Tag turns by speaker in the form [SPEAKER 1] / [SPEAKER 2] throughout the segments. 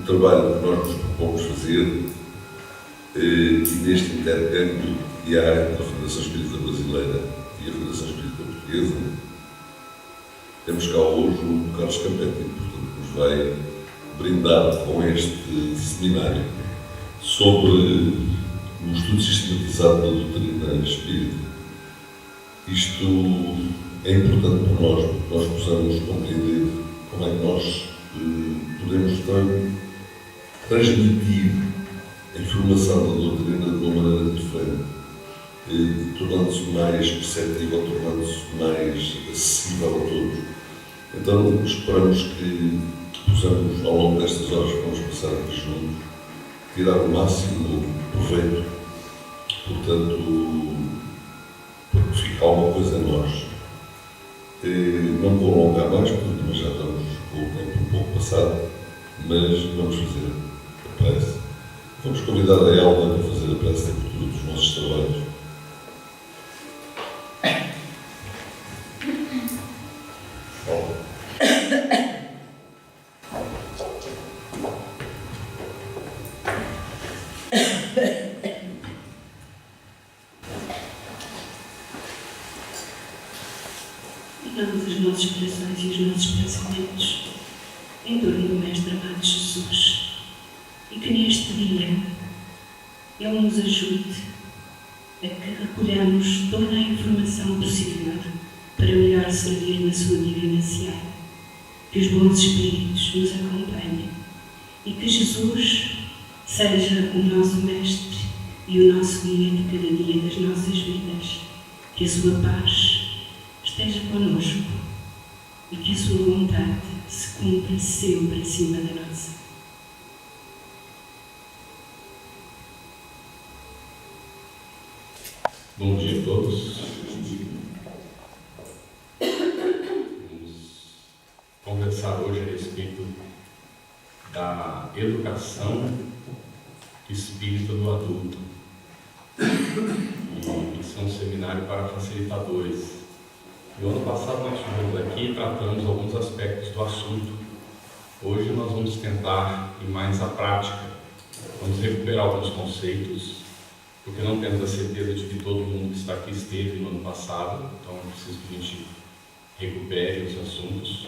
[SPEAKER 1] trabalho que nós nos propomos fazer e neste intercâmbio que há entre a Federação Espírita Brasileira e a Federação Espírita Portuguesa. Temos cá hoje o Carlos Campetti, portanto, que nos vai brindar com este seminário sobre o estudo sistematizado da doutrina espírita. Isto é importante para nós, porque nós possamos compreender como é que nós podemos transmitir a informação da doutrina de uma maneira diferente, tornando-se mais perceptível, tornando-se mais acessível a todos. Então, esperamos que possamos, ao longo destas horas que vamos passar aqui juntos, tirar o máximo proveito, portanto, porque fica alguma coisa em nós. Não vou alongar mais, porque também já estamos com o tempo um pouco passado, mas vamos fazer a prece. Vamos convidar a Elma para fazer a prece de abertura dos nossos trabalhos.
[SPEAKER 2] Ligamos os nossos corações e os nossos pensamentos em torno do Mestre amado Jesus, e que neste dia Ele nos ajude a que recolhamos toda a informação possível para melhor servir na sua divina seara, que os bons Espíritos nos acompanhem e que Jesus seja o nosso Mestre e o nosso guia de cada dia das nossas vidas, que a sua paz esteja connosco e que a sua vontade se cumpra sempre acima da nossa.
[SPEAKER 3] Bom dia a todos. Vamos conversar hoje a respeito da educação espírita do adulto. E isso é um seminário para facilitadores. No ano passado nós estivemos aqui e tratamos alguns aspectos do assunto. Hoje nós vamos tentar ir mais à prática. Vamos recuperar alguns conceitos, porque não temos a certeza de que todo mundo que está aqui esteve no ano passado, então é preciso que a gente recupere os assuntos.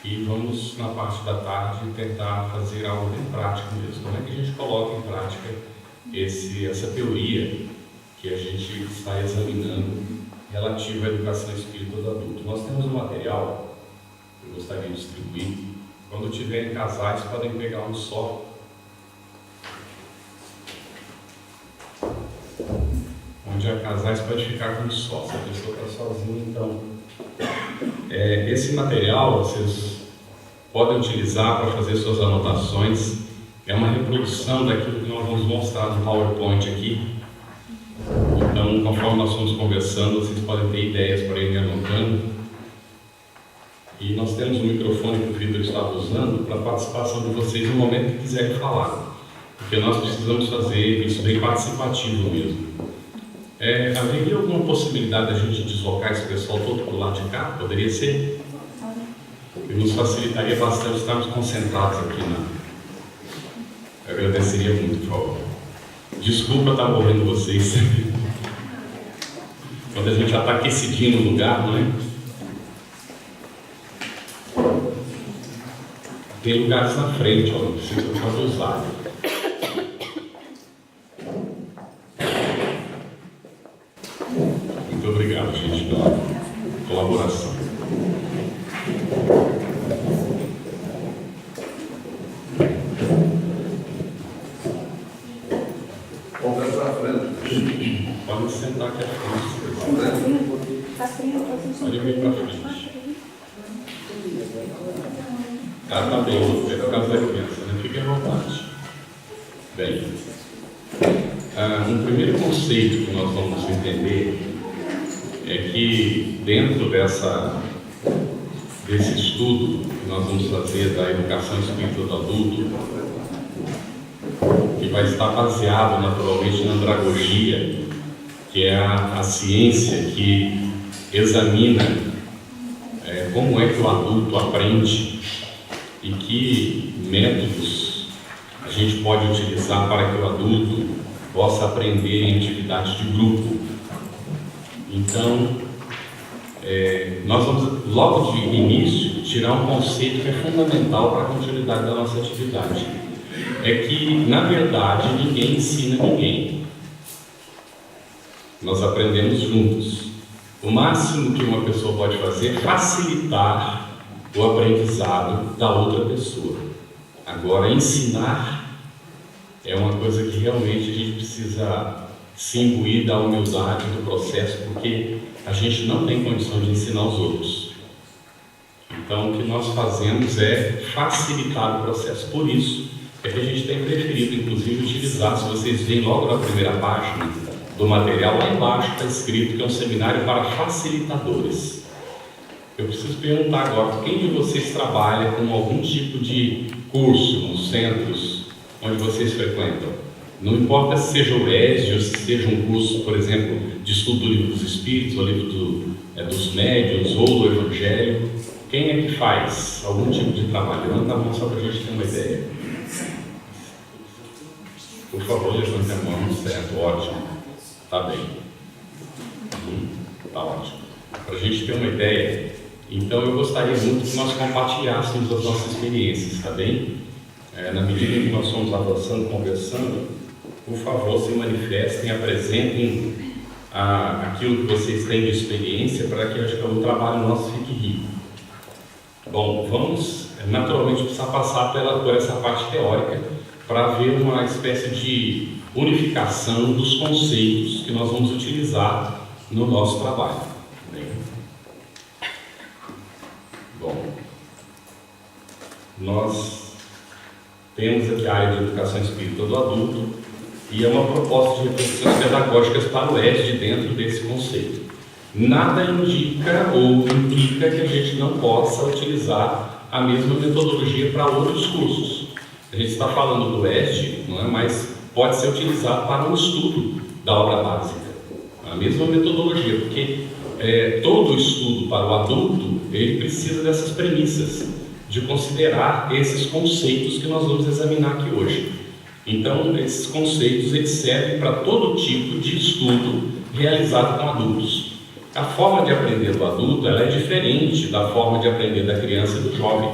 [SPEAKER 3] E vamos, na parte da tarde, tentar fazer algo bem prático mesmo. Como é que a gente coloca em prática essa teoria que a gente está examinando relativa à educação espírita do adulto? Nós temos um material que eu gostaria de distribuir. Quando tiverem casais, podem pegar um só. Onde há casais pode ficar com um só. Se a pessoa está sozinha, então esse material vocês podem utilizar para fazer suas anotações. É uma reprodução daquilo que nós vamos mostrar no PowerPoint aqui. Então, conforme nós vamos conversando, vocês podem ter ideias para irem anotando. E nós temos um microfone que o Vitor estava usando para a participação de vocês no momento que quiserem falar. Porque nós precisamos fazer isso bem participativo mesmo. Haveria alguma possibilidade da gente deslocar esse pessoal todo para o lado de cá? Poderia ser? E nos facilitaria bastante estarmos concentrados aqui Eu agradeceria muito, por favor. Desculpa estar morrendo vocês. Quando a gente já está aquecidinho no lugar, não é? Tem lugares na frente, ó, não precisa só usar. Muito obrigado, gente, pela colaboração.
[SPEAKER 1] Vamos para frente.
[SPEAKER 3] Pode sentar aqui à frente. Pode vir para frente. Tá bem, é por causa da criança, né? Fique à vontade. Bem, um primeiro conceito que nós vamos entender é que dentro desse estudo que nós vamos fazer da educação espírita do adulto, que vai estar baseado naturalmente na andragogia, que é a ciência que examina como é que o adulto aprende e que métodos a gente pode utilizar para que o adulto possa aprender em atividades de grupo. Então, nós vamos, logo de início, tirar um conceito que é fundamental para a continuidade da nossa atividade. É que, na verdade, ninguém ensina ninguém. Nós aprendemos juntos. O máximo que uma pessoa pode fazer é facilitar o aprendizado da outra pessoa. Agora, ensinar é uma coisa que realmente a gente precisa se imbuir da humildade do processo, porque a gente não tem condição de ensinar os outros. Então, o que nós fazemos é facilitar o processo. Por isso é que a gente tem preferido, inclusive, utilizar, se vocês veem logo na primeira página do material, lá embaixo está escrito que é um seminário para facilitadores. Eu preciso perguntar agora, quem de vocês trabalha com algum tipo de curso nos centros onde vocês frequentam? Não importa se seja o ESD ou se seja um curso, por exemplo, de estudo do Livro dos Espíritos, ou livro dos Médiuns, ou do Evangelho. Quem é que faz algum tipo de trabalho? Levanta a mão só para a gente ter uma ideia. Por favor, levante a mão, certo, ótimo. Está bem. Está ótimo. Para a gente ter uma ideia, então eu gostaria muito que nós compartilhássemos as nossas experiências, está bem? Na medida em que nós fomos avançando, conversando, por favor, se manifestem, apresentem aquilo que vocês têm de experiência para que o trabalho nosso fique rico. Bom, vamos naturalmente precisar passar por essa parte teórica para ver uma espécie de unificação dos conceitos que nós vamos utilizar no nosso trabalho. Bom, nós temos aqui a área de educação espírita do adulto e é uma proposta de reflexões pedagógicas para o ESD dentro desse conceito. Nada indica ou implica que a gente não possa utilizar a mesma metodologia para outros cursos. A gente está falando do ESD, não é? Mas pode ser utilizado para o estudo da obra básica. A mesma metodologia, porque todo estudo para o adulto, ele precisa dessas premissas, de considerar esses conceitos que nós vamos examinar aqui hoje. Então, esses conceitos eles servem para todo tipo de estudo realizado com adultos. A forma de aprender do adulto ela é diferente da forma de aprender da criança e do jovem.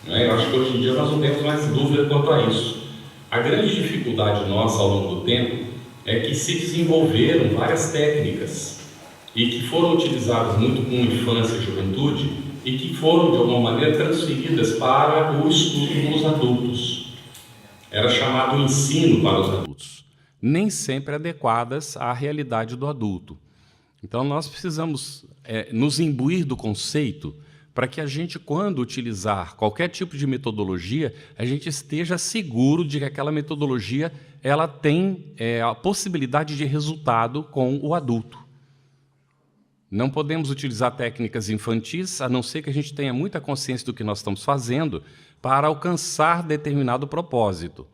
[SPEAKER 3] Eu acho que hoje em dia nós não temos mais dúvida quanto a isso. A grande dificuldade nossa ao longo do tempo é que se desenvolveram várias técnicas e que foram utilizadas muito com infância e juventude e que foram, de alguma maneira, transferidas para o estudo nos adultos. Era chamado ensino para os adultos, nem sempre adequadas à realidade do adulto. Então, nós precisamos nos imbuir do conceito para que a gente, quando utilizar qualquer tipo de metodologia, a gente esteja seguro de que aquela metodologia ela tem a possibilidade de resultado com o adulto. Não podemos utilizar técnicas infantis, a não ser que a gente tenha muita consciência do que nós estamos fazendo para alcançar determinado propósito.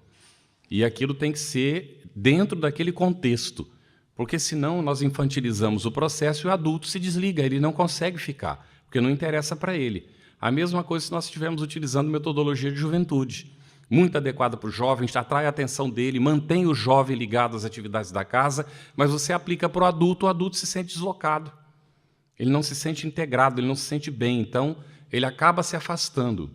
[SPEAKER 3] E aquilo tem que ser dentro daquele contexto, porque senão nós infantilizamos o processo e o adulto se desliga, ele não consegue ficar, porque não interessa para ele. A mesma coisa se nós estivermos utilizando metodologia de juventude, muito adequada para o jovem, atrai a atenção dele, mantém o jovem ligado às atividades da casa, mas você aplica para o adulto se sente deslocado. Ele não se sente integrado, ele não se sente bem, então ele acaba se afastando.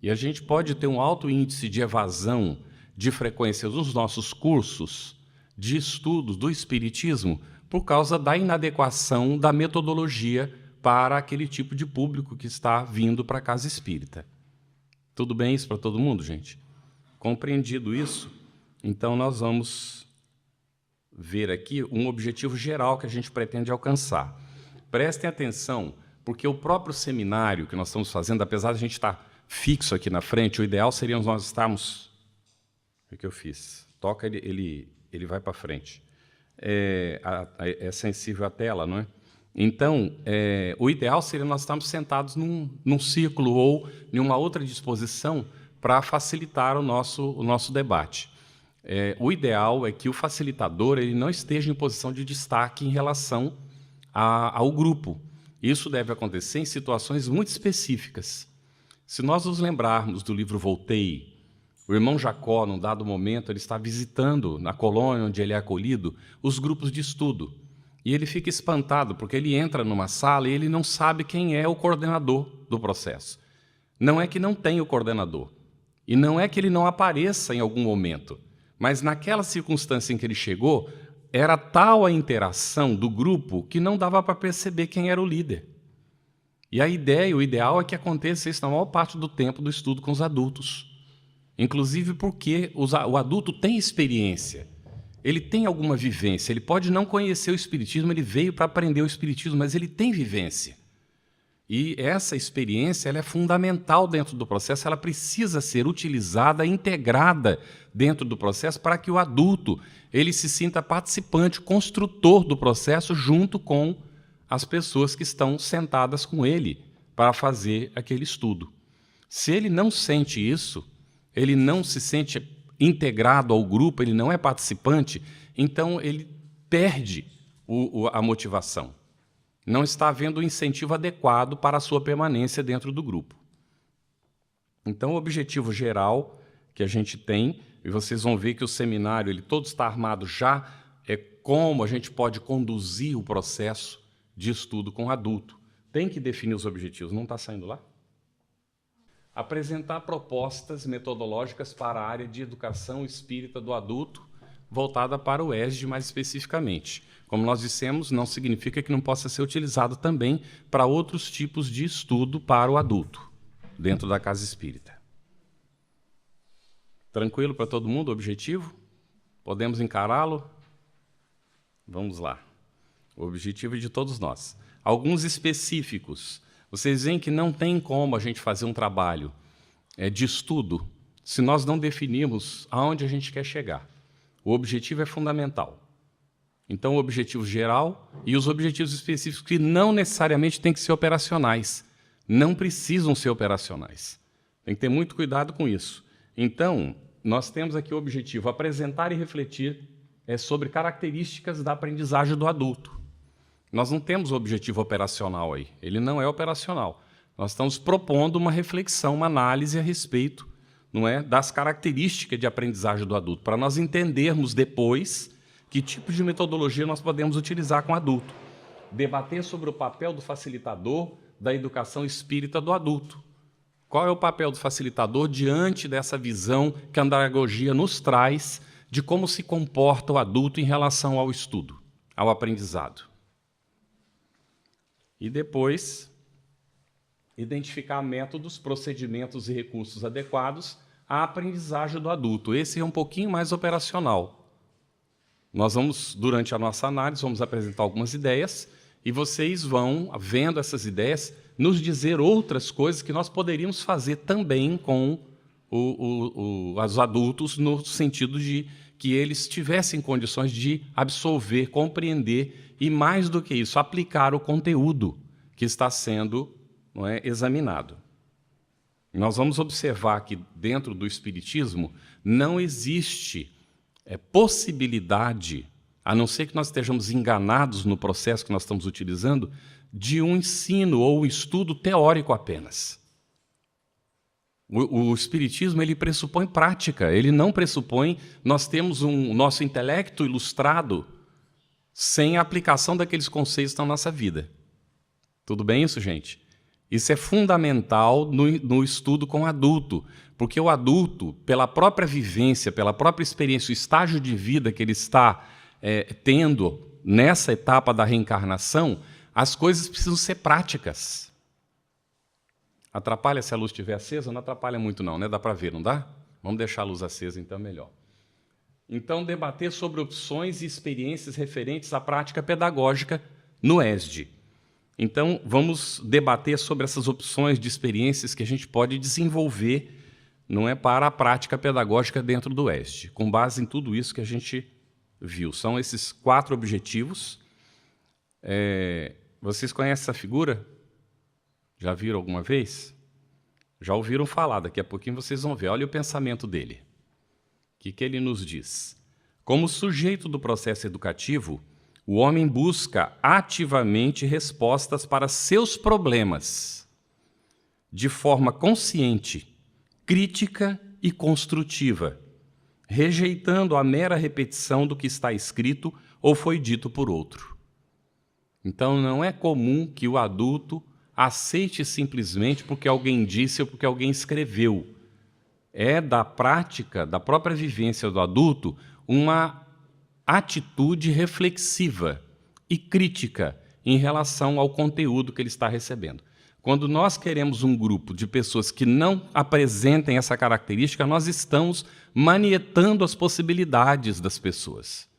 [SPEAKER 3] E a gente pode ter um alto índice de evasão de frequência nos nossos cursos de estudos do Espiritismo por causa da inadequação da metodologia para aquele tipo de público que está vindo para a casa espírita. Tudo bem isso para todo mundo, gente? Compreendido isso, então nós vamos ver aqui um objetivo geral que a gente pretende alcançar. Prestem atenção, porque o próprio seminário que nós estamos fazendo, apesar de a gente estar fixo aqui na frente, o ideal seria nós estarmos... O que eu fiz? Toca, ele vai para frente. É sensível à tela, não é? Então, o ideal seria nós estarmos sentados num círculo ou em uma outra disposição para facilitar o nosso debate. O ideal é que o facilitador ele não esteja em posição de destaque em relação ao grupo. Isso deve acontecer em situações muito específicas. Se nós nos lembrarmos do livro Voltei, O irmão Jacó, num dado momento, ele está visitando, na colônia onde ele é acolhido, os grupos de estudo. E ele fica espantado, porque ele entra numa sala e ele não sabe quem é o coordenador do processo. Não é que não tem o coordenador, e não é que ele não apareça em algum momento, mas naquela circunstância em que ele chegou, era tal a interação do grupo que não dava para perceber quem era o líder. E a ideia, o ideal é que aconteça isso na maior parte do tempo do estudo com os adultos. Inclusive porque o adulto tem experiência, ele tem alguma vivência, ele pode não conhecer o Espiritismo, ele veio para aprender o Espiritismo, mas ele tem vivência. E essa experiência ela é fundamental dentro do processo, ela precisa ser utilizada, integrada dentro do processo para que o adulto ele se sinta participante, construtor do processo junto com as pessoas que estão sentadas com ele para fazer aquele estudo. Se ele não sente isso, ele não se sente integrado ao grupo, ele não é participante, então ele perde a motivação. Não está havendo o incentivo adequado para a sua permanência dentro do grupo. Então, o objetivo geral que a gente tem, e vocês vão ver que o seminário ele todo está armado já, é como a gente pode conduzir o processo de estudo com adulto. Tem que definir os objetivos. Não está saindo lá? Apresentar propostas metodológicas para a área de educação espírita do adulto, voltada para o ESD mais especificamente. Como nós dissemos, não significa que não possa ser utilizado também para outros tipos de estudo para o adulto, dentro da casa espírita. Tranquilo para todo mundo o objetivo? Podemos encará-lo? Vamos lá. O objetivo é de todos nós. Alguns específicos. Vocês veem que não tem como a gente fazer um trabalho de estudo se nós não definirmos aonde a gente quer chegar. O objetivo é fundamental. Então, o objetivo geral e os objetivos específicos que não necessariamente têm que ser operacionais. Não precisam ser operacionais. Tem que ter muito cuidado com isso. Então, nós temos aqui o objetivo apresentar e refletir sobre características da aprendizagem do adulto. Nós não temos o objetivo operacional aí, ele não é operacional. Nós estamos propondo uma reflexão, uma análise a respeito, não é, das características de aprendizagem do adulto, para nós entendermos depois que tipo de metodologia nós podemos utilizar com o adulto. Debater sobre o papel do facilitador da educação espírita do adulto. Qual é o papel do facilitador diante dessa visão que a andragogia nos traz de como se comporta o adulto em relação ao estudo, ao aprendizado. E depois, identificar métodos, procedimentos e recursos adequados à aprendizagem do adulto. Esse é um pouquinho mais operacional. Nós vamos, durante a nossa análise, vamos apresentar algumas ideias e vocês vão, vendo essas ideias, nos dizer outras coisas que nós poderíamos fazer também com os adultos, no sentido de que eles tivessem condições de absorver, compreender e, mais do que isso, aplicar o conteúdo que está sendo examinado. Nós vamos observar que, dentro do Espiritismo, não existe possibilidade, a não ser que nós estejamos enganados no processo que nós estamos utilizando, de um ensino ou um estudo teórico apenas. O Espiritismo ele pressupõe prática, ele não pressupõe nós temos nosso intelecto ilustrado sem a aplicação daqueles conceitos na nossa vida. Tudo bem isso, gente? Isso é fundamental no estudo com o adulto, porque o adulto, pela própria vivência, pela própria experiência, o estágio de vida que ele está tendo nessa etapa da reencarnação, as coisas precisam ser práticas. Atrapalha se a luz estiver acesa? Não atrapalha muito não, né? Dá para ver, não dá? Vamos deixar a luz acesa, então, melhor. Então, debater sobre opções e experiências referentes à prática pedagógica no ESD. Então, vamos debater sobre essas opções de experiências que a gente pode desenvolver, não é, para a prática pedagógica dentro do ESD, com base em tudo isso que a gente viu. São esses 4 objetivos. Vocês conhecem essa figura? Já viram alguma vez? Já ouviram falar, daqui a pouquinho vocês vão ver. Olha o pensamento dele. O que ele nos diz? Como sujeito do processo educativo, o homem busca ativamente respostas para seus problemas, de forma consciente, crítica
[SPEAKER 4] e construtiva, rejeitando a mera repetição do que está escrito ou foi dito por outro. Então, não é comum que o adulto aceite simplesmente porque alguém disse ou porque alguém escreveu. É da prática, da própria vivência do adulto, uma atitude reflexiva e crítica em relação ao conteúdo que ele está recebendo. Quando nós queremos um grupo de pessoas que não apresentem essa característica, nós estamos manietando as possibilidades das pessoas.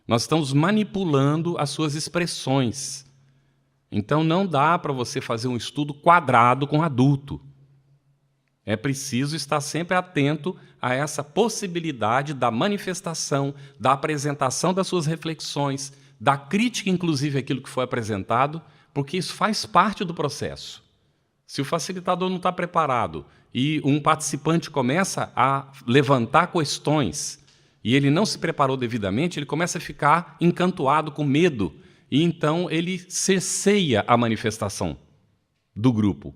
[SPEAKER 4] Nós estamos manipulando as suas expressões. Então não dá para você fazer um estudo quadrado com adulto. É preciso estar sempre atento a essa possibilidade da manifestação, da apresentação das suas reflexões, da crítica, inclusive, àquilo que foi apresentado, porque isso faz parte do processo. Se o facilitador não está preparado e um participante começa a levantar questões e ele não se preparou devidamente, ele começa a ficar encantoado, com medo, e então ele cerceia a manifestação do grupo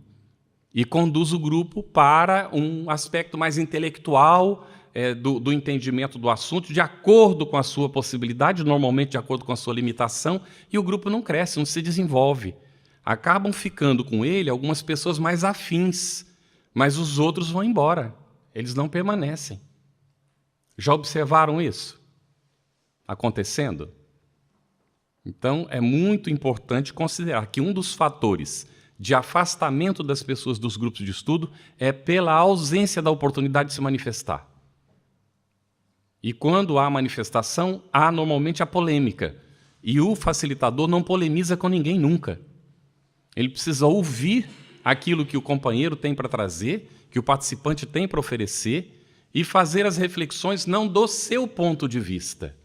[SPEAKER 4] e conduz o grupo para um aspecto mais intelectual do entendimento do assunto, de acordo com a sua possibilidade, normalmente de acordo com a sua limitação, e o grupo não cresce, não se desenvolve. Acabam ficando com ele algumas pessoas mais afins, mas os outros vão embora, eles não permanecem. Já observaram isso acontecendo? Então, é muito importante considerar que um dos fatores de afastamento das pessoas dos grupos de estudo é pela ausência da oportunidade de se manifestar. E quando há manifestação, há normalmente a polêmica. E o facilitador não polemiza com ninguém nunca. Ele precisa ouvir aquilo que o companheiro tem para trazer, que o participante tem para oferecer, e fazer as reflexões não do seu ponto de vista,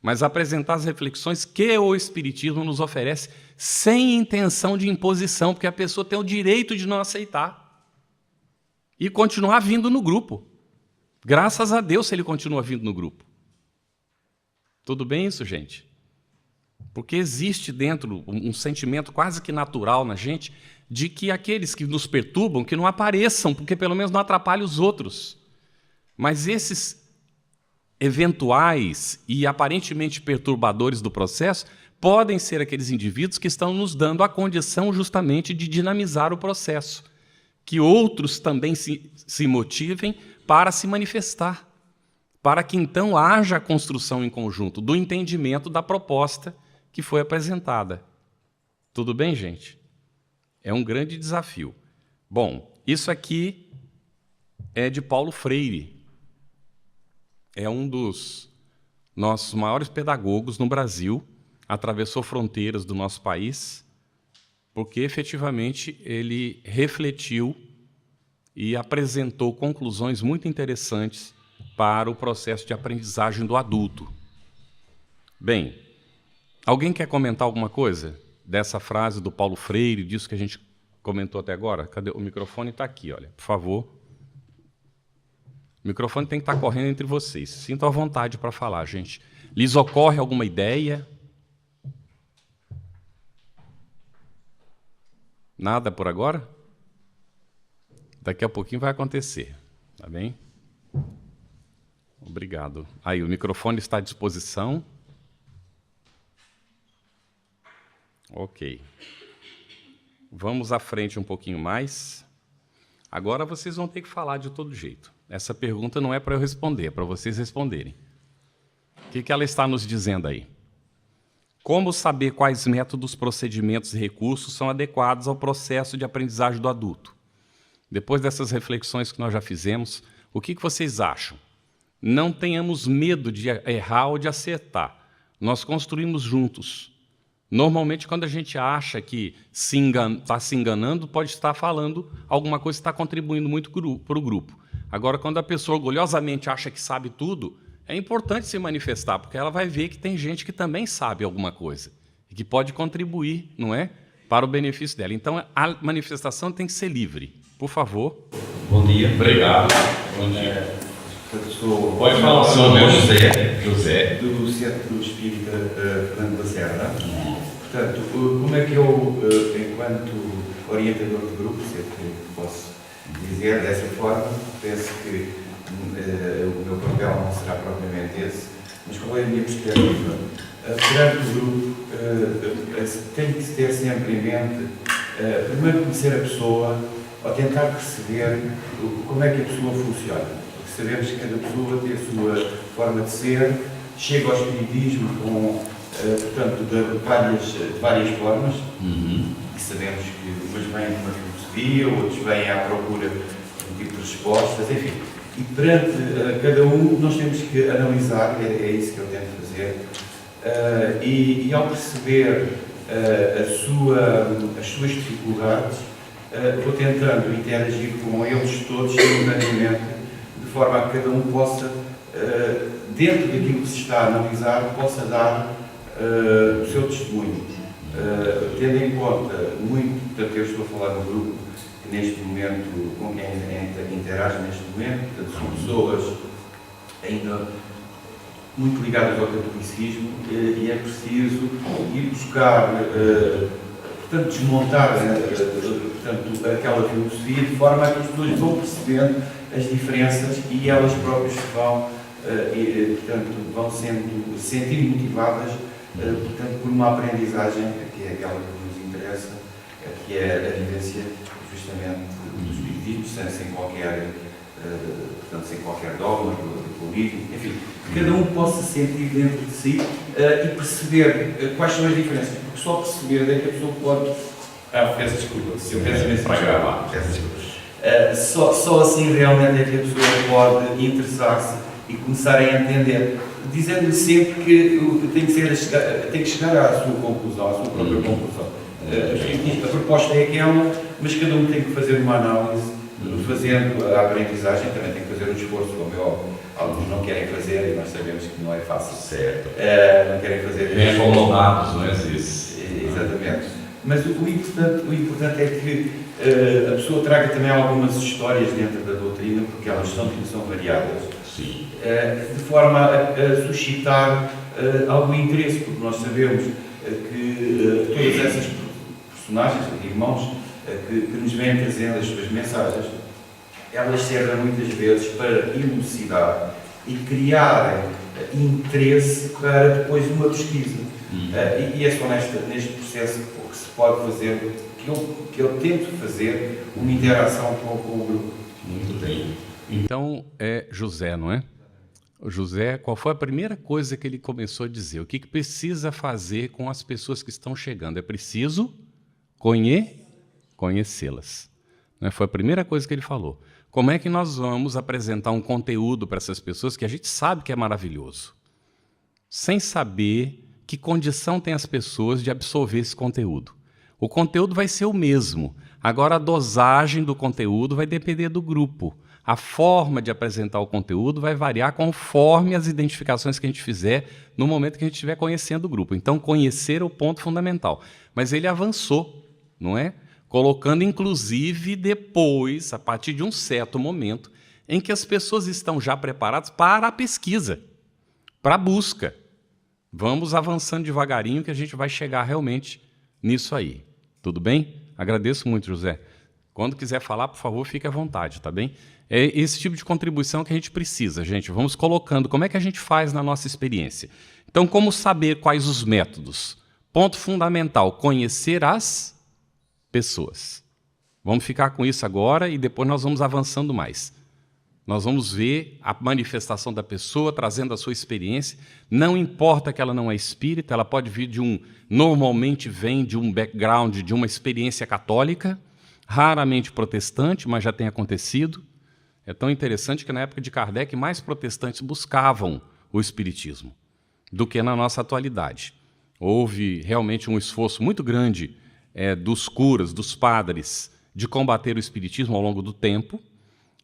[SPEAKER 4] mas apresentar as reflexões que o Espiritismo nos oferece sem intenção de imposição, porque a pessoa tem o direito de não aceitar e continuar vindo no grupo. Graças a Deus se ele continua vindo no grupo. Tudo bem isso, gente? Porque existe dentro um sentimento quase que natural na gente de que aqueles que nos perturbam, que não apareçam, porque pelo menos não atrapalham os outros. Mas esses eventuais e aparentemente perturbadores do processo podem ser aqueles indivíduos que estão nos dando a condição justamente de dinamizar o processo, que outros também se motivem para se manifestar, para que então haja a construção em conjunto do entendimento da proposta que foi apresentada. Tudo bem, gente? É um grande desafio. Bom, isso aqui é de Paulo Freire. É um dos nossos maiores pedagogos no Brasil, atravessou fronteiras do nosso país, porque efetivamente ele refletiu e apresentou conclusões muito interessantes para o processo de aprendizagem do adulto. Bem, alguém quer comentar alguma coisa dessa frase do Paulo Freire, disso que a gente comentou até agora? Cadê? O microfone está aqui, olha, por favor. O microfone tem que estar correndo entre vocês. Sintam à vontade para falar, gente. Lhes ocorre alguma ideia? Nada por agora? Daqui a pouquinho vai acontecer, tá bem? Obrigado. Aí, o microfone está à disposição. Ok. Vamos à frente um pouquinho mais. Agora vocês vão ter que falar de todo jeito. Essa pergunta não é para eu responder, é para vocês responderem. O que ela está nos dizendo aí? Como saber quais métodos, procedimentos e recursos são adequados ao processo de aprendizagem do adulto? Depois dessas reflexões que nós já fizemos, o que vocês acham? Não tenhamos medo de errar ou de acertar. Nós construímos juntos. Normalmente, quando a gente acha que está se enganando, pode estar falando alguma coisa que está contribuindo muito para o grupo. Agora, quando a pessoa orgulhosamente acha que sabe tudo, é importante se manifestar, porque ela vai ver que tem gente que também sabe alguma coisa e que pode contribuir, não é, para o benefício dela. Então, a manifestação tem que ser livre. Por favor.
[SPEAKER 5] Bom dia.
[SPEAKER 3] Obrigado. Bom dia.
[SPEAKER 5] Pode falar o seu nome,
[SPEAKER 3] José.
[SPEAKER 5] Do Centro Espírita Fernando Lacerda. Portanto, como é que eu, enquanto orientador de grupo, se é que posso dizer dessa forma, penso que o meu papel não será propriamente esse, mas qual é a minha perspectiva? Perante o grupo, tenho que ter sempre em mente, primeiro conhecer a pessoa, ou tentar perceber como é que a pessoa funciona. Porque sabemos que cada pessoa tem a sua forma de ser, chega ao espiritismo com, portanto, de várias formas, e sabemos que umas vêm de uma filosofia, outros vêm à procura de um tipo de respostas, enfim. E perante cada um, nós temos que analisar, é isso que eu tento fazer, e ao perceber as suas dificuldades, vou tentando interagir com eles todos simultaneamente, de forma a que cada um possa, dentro daquilo que se está a analisar, possa dar o seu testemunho. Tendo em conta muito, portanto, eu estou a falar do grupo que neste momento, com quem interage neste momento, portanto, são pessoas ainda muito ligadas ao catolicismo, e é preciso ir buscar, portanto, desmontar portanto, aquela filosofia de forma a que as pessoas vão percebendo as diferenças e elas próprias vão, portanto, vão sendo sentindo motivadas, portanto, por uma aprendizagem que é aquela que nos interessa, que é a vivência justamente do espiritismo, sem qualquer, portanto, sem qualquer dogma, dualismo, enfim, que cada um possa sentir dentro de si e perceber quais são as diferenças, porque só perceber é que a pessoa pode. Peço desculpa, se eu penso nisso para gravar. Só assim realmente é que a pessoa pode interessar-se e começar a entender, dizendo-lhe sempre que tem que chegar à sua conclusão, à sua própria conclusão. A proposta é aquela, mas cada um tem que fazer uma análise, fazendo a aprendizagem, também tem que fazer um esforço, como é óbvio. Alguns não querem fazer, e nós sabemos que não é fácil. Certo. Não querem fazer.
[SPEAKER 3] Bem acomodados, não é isso?
[SPEAKER 5] Exatamente. Mas o importante é que a pessoa traga também algumas histórias dentro da doutrina, porque elas são variadas. Sim. De forma a suscitar algum interesse, porque nós sabemos que todas essas personagens, irmãos, que nos vêm trazendo as suas mensagens, elas servem muitas vezes para elucidar e criar interesse para depois uma pesquisa. E é só neste processo que se pode fazer, que eu tento fazer uma interação com o grupo.
[SPEAKER 4] Muito bem. Então, é José, não é? O José, qual foi a primeira coisa que ele começou a dizer? O que precisa fazer com as pessoas que estão chegando? É preciso conhecê-las. Né? Foi a primeira coisa que ele falou. Como é que nós vamos apresentar um conteúdo para essas pessoas que a gente sabe que é maravilhoso, sem saber que condição tem as pessoas de absorver esse conteúdo? O conteúdo vai ser o mesmo. Agora, a dosagem do conteúdo vai depender do grupo. A forma de apresentar o conteúdo vai variar conforme as identificações que a gente fizer no momento que a gente estiver conhecendo o grupo. Então, conhecer é o ponto fundamental. Mas ele avançou, não é? Colocando, inclusive, depois, a partir de um certo momento, em que as pessoas estão já preparadas para a pesquisa, para a busca. Vamos avançando devagarinho que a gente vai chegar realmente nisso aí. Tudo bem? Agradeço muito, José. Quando quiser falar, por favor, fique à vontade, tá bem? É esse tipo de contribuição que a gente precisa, gente. Vamos colocando como é que a gente faz na nossa experiência. Então, como saber quais os métodos? Ponto fundamental, conhecer as pessoas. Vamos ficar com isso agora e depois nós vamos avançando mais. Nós vamos ver a manifestação da pessoa trazendo a sua experiência. Não importa que ela não é espírita, ela pode vir normalmente vem de um background, de uma experiência católica, raramente protestante, mas já tem acontecido. É tão interessante que na época de Kardec mais protestantes buscavam o espiritismo do que na nossa atualidade. Houve realmente um esforço muito grande dos curas, dos padres, de combater o espiritismo ao longo do tempo,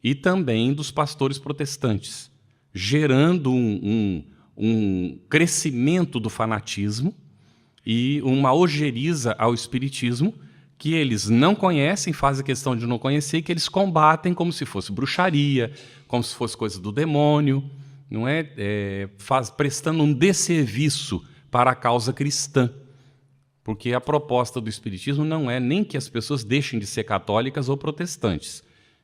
[SPEAKER 4] e também dos pastores protestantes, gerando um crescimento do fanatismo e uma ojeriza ao espiritismo que eles não conhecem, fazem questão de não conhecer, e que eles combatem como se fosse bruxaria, como se fosse coisa do demônio, não é? Prestando um desserviço para a causa cristã. Porque a proposta do espiritismo não é nem que as pessoas deixem de ser católicas ou protestantes.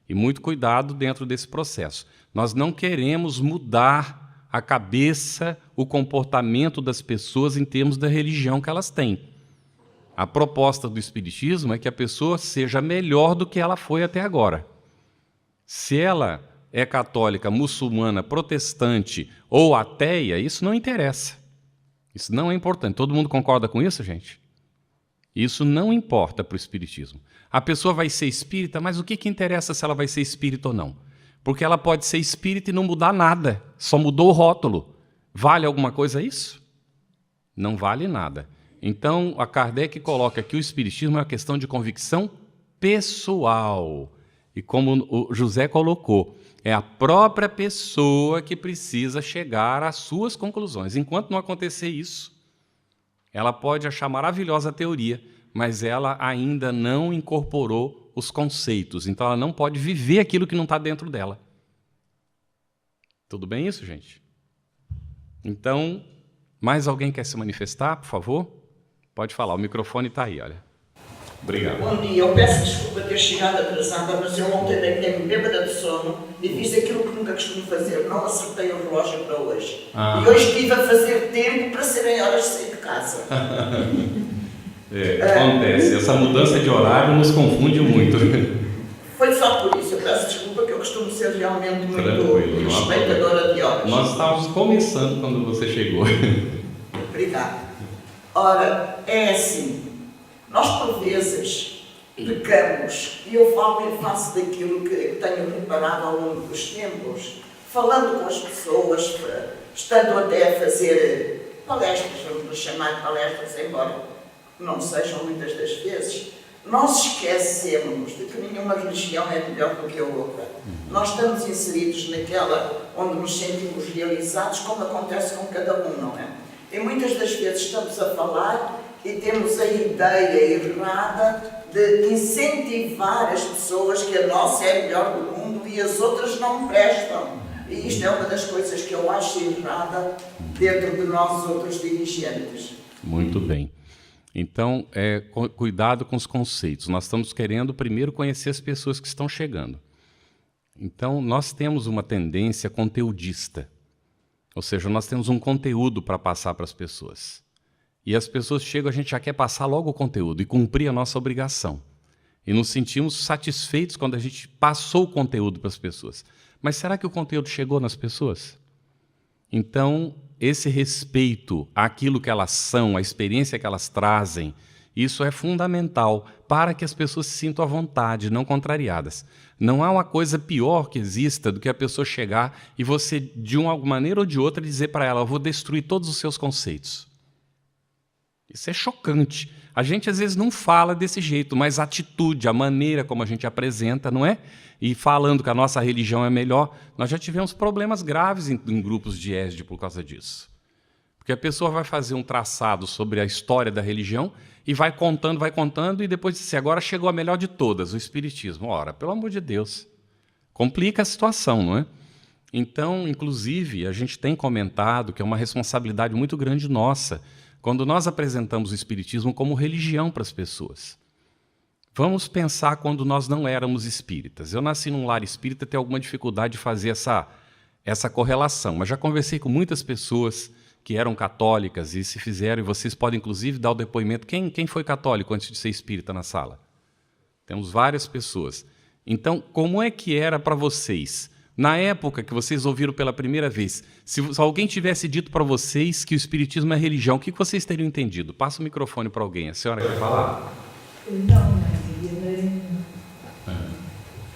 [SPEAKER 4] E muito cuidado dentro desse processo. Nós não queremos mudar a cabeça, o comportamento das pessoas em termos da religião que elas têm. A proposta do Espiritismo é que a pessoa seja melhor do que ela foi até agora. Se ela é católica, muçulmana, protestante ou ateia, isso não interessa. Isso não é importante. Todo mundo concorda com isso, gente? Isso não importa para o Espiritismo. A pessoa vai ser espírita, mas o que interessa se ela vai ser espírita ou não? Porque ela pode ser espírita e não mudar nada, só mudou o rótulo. Vale alguma coisa isso? Não vale nada. Então, a Kardec coloca que o Espiritismo é uma questão de convicção pessoal. E como o José colocou, é a própria pessoa que precisa chegar às suas conclusões. Enquanto não acontecer isso, ela pode achar maravilhosa a teoria, mas ela ainda não incorporou os conceitos. Então, ela não pode viver aquilo que não está dentro dela. Tudo bem isso, gente? Então, mais alguém quer se manifestar, por favor? Pode falar, o microfone está aí, olha. Obrigado.
[SPEAKER 6] Bom dia, eu peço desculpa ter chegado atrasada, mas eu ontem deitei-me bêbada de sono e fiz aquilo que nunca costumo fazer, não acertei o relógio para hoje. E hoje estive a fazer tempo para serem horas de sair de casa.
[SPEAKER 4] Acontece, essa mudança de horário nos confunde muito.
[SPEAKER 6] Foi só por isso, eu peço desculpa que eu costumo ser realmente muito respeitadora de horas.
[SPEAKER 4] Nós estávamos começando quando você chegou.
[SPEAKER 6] Obrigada. Ora, é assim, nós por vezes pecamos, e eu falo e faço daquilo que tenho preparado ao longo dos tempos, falando com as pessoas, estando até a fazer palestras, vamos chamar de palestras, embora não sejam muitas das vezes, nós esquecemos de que nenhuma religião é melhor do que a outra. Nós estamos inseridos naquela onde nos sentimos realizados, como acontece com cada um, não é? E muitas das vezes estamos a falar e temos a ideia errada de incentivar as pessoas que a nossa é a melhor do mundo e as outras não prestam. E isto é uma das coisas que eu acho errada dentro de nós outros dirigentes.
[SPEAKER 4] Muito bem. Então, cuidado com os conceitos. Nós estamos querendo primeiro conhecer as pessoas que estão chegando. Então, nós temos uma tendência conteudista. Ou seja, nós temos um conteúdo para passar para as pessoas. E as pessoas chegam, a gente já quer passar logo o conteúdo e cumprir a nossa obrigação. E nos sentimos satisfeitos quando a gente passou o conteúdo para as pessoas. Mas será que o conteúdo chegou nas pessoas? Então, esse respeito àquilo que elas são, à experiência que elas trazem, isso é fundamental para que as pessoas se sintam à vontade, não contrariadas. Não há uma coisa pior que exista do que a pessoa chegar e você, de uma maneira ou de outra, dizer para ela: eu vou destruir todos os seus conceitos. Isso é chocante. A gente, às vezes, não fala desse jeito, mas a atitude, a maneira como a gente apresenta, não é? E falando que a nossa religião é melhor, nós já tivemos problemas graves em grupos de ESD por causa disso. Porque a pessoa vai fazer um traçado sobre a história da religião e vai contando, e depois diz assim: agora chegou a melhor de todas, o Espiritismo. Ora, pelo amor de Deus, complica a situação, não é? Então, inclusive, a gente tem comentado que é uma responsabilidade muito grande nossa quando nós apresentamos o Espiritismo como religião para as pessoas. Vamos pensar quando nós não éramos espíritas. Eu nasci num lar espírita, tenho alguma dificuldade de fazer essa correlação, mas já conversei com muitas pessoas que eram católicas e se fizeram, e vocês podem inclusive dar o depoimento. Quem foi católico antes de ser espírita na sala? Temos várias pessoas. Então, como é que era para vocês? Na época que vocês ouviram pela primeira vez, se alguém tivesse dito para vocês que o Espiritismo é religião, o que vocês teriam entendido? Passa o microfone para alguém. A senhora quer falar?
[SPEAKER 2] Não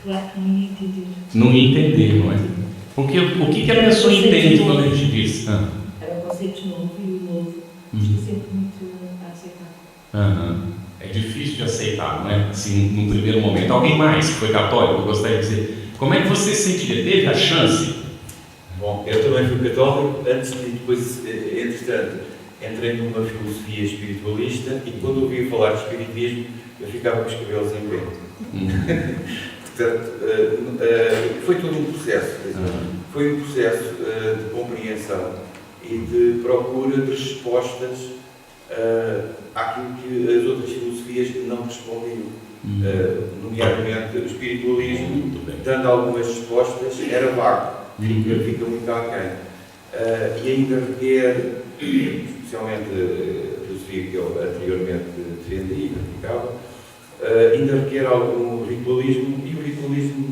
[SPEAKER 2] claro que não ia entender.
[SPEAKER 4] Não ia entender, não é? Porque o que a pessoa entende quando a gente diz?
[SPEAKER 2] Era um conceito novo e o novo. Isto é sempre muito a aceitar.
[SPEAKER 4] É difícil de aceitar, não é? Assim, num primeiro momento. Alguém mais que foi católico, eu gostaria de dizer. Como é que você se sentiria? Teve a chance?
[SPEAKER 7] Bom, eu também fui católico antes e depois, entretanto, entrei numa filosofia espiritualista e quando ouvi falar de espiritismo, eu ficava com os cabelos em pé. Portanto, foi todo um processo. Foi um processo de compreensão e de procura de respostas àquilo que as outras filosofias não respondiam.
[SPEAKER 5] nomeadamente o espiritualismo, dando algumas respostas, era vago, fica muito aquém. E ainda requer, especialmente a filosofia que eu anteriormente defendi e praticava, ainda requer algum ritualismo, e o ritualismo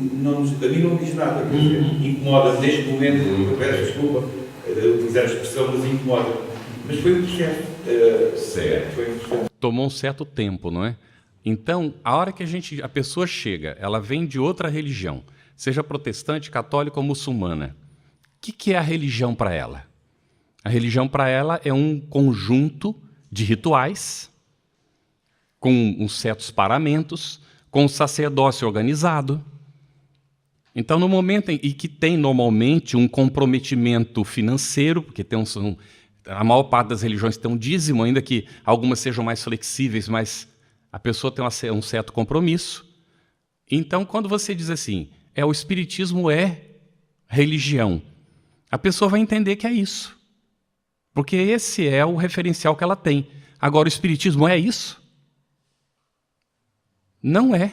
[SPEAKER 5] a mim não me diz nada, quer dizer, incomoda neste momento, eu peço desculpa utilizar a expressão, mas incomoda. Mas foi um processo.
[SPEAKER 4] Certo.
[SPEAKER 5] Foi um processo.
[SPEAKER 4] Tomou um certo tempo, não é? Então, a hora que a pessoa chega, ela vem de outra religião, seja protestante, católica ou muçulmana. O que é a religião para ela? A religião para ela é um conjunto de rituais, com uns certos paramentos, com um sacerdócio organizado. Então, no momento em que tem normalmente um comprometimento financeiro, porque a maior parte das religiões tem um dízimo, ainda que algumas sejam mais flexíveis, mas a pessoa tem um certo compromisso. Então, quando você diz assim, o espiritismo é religião, a pessoa vai entender que é isso. Porque esse é o referencial que ela tem. Agora, o espiritismo é isso? Não é.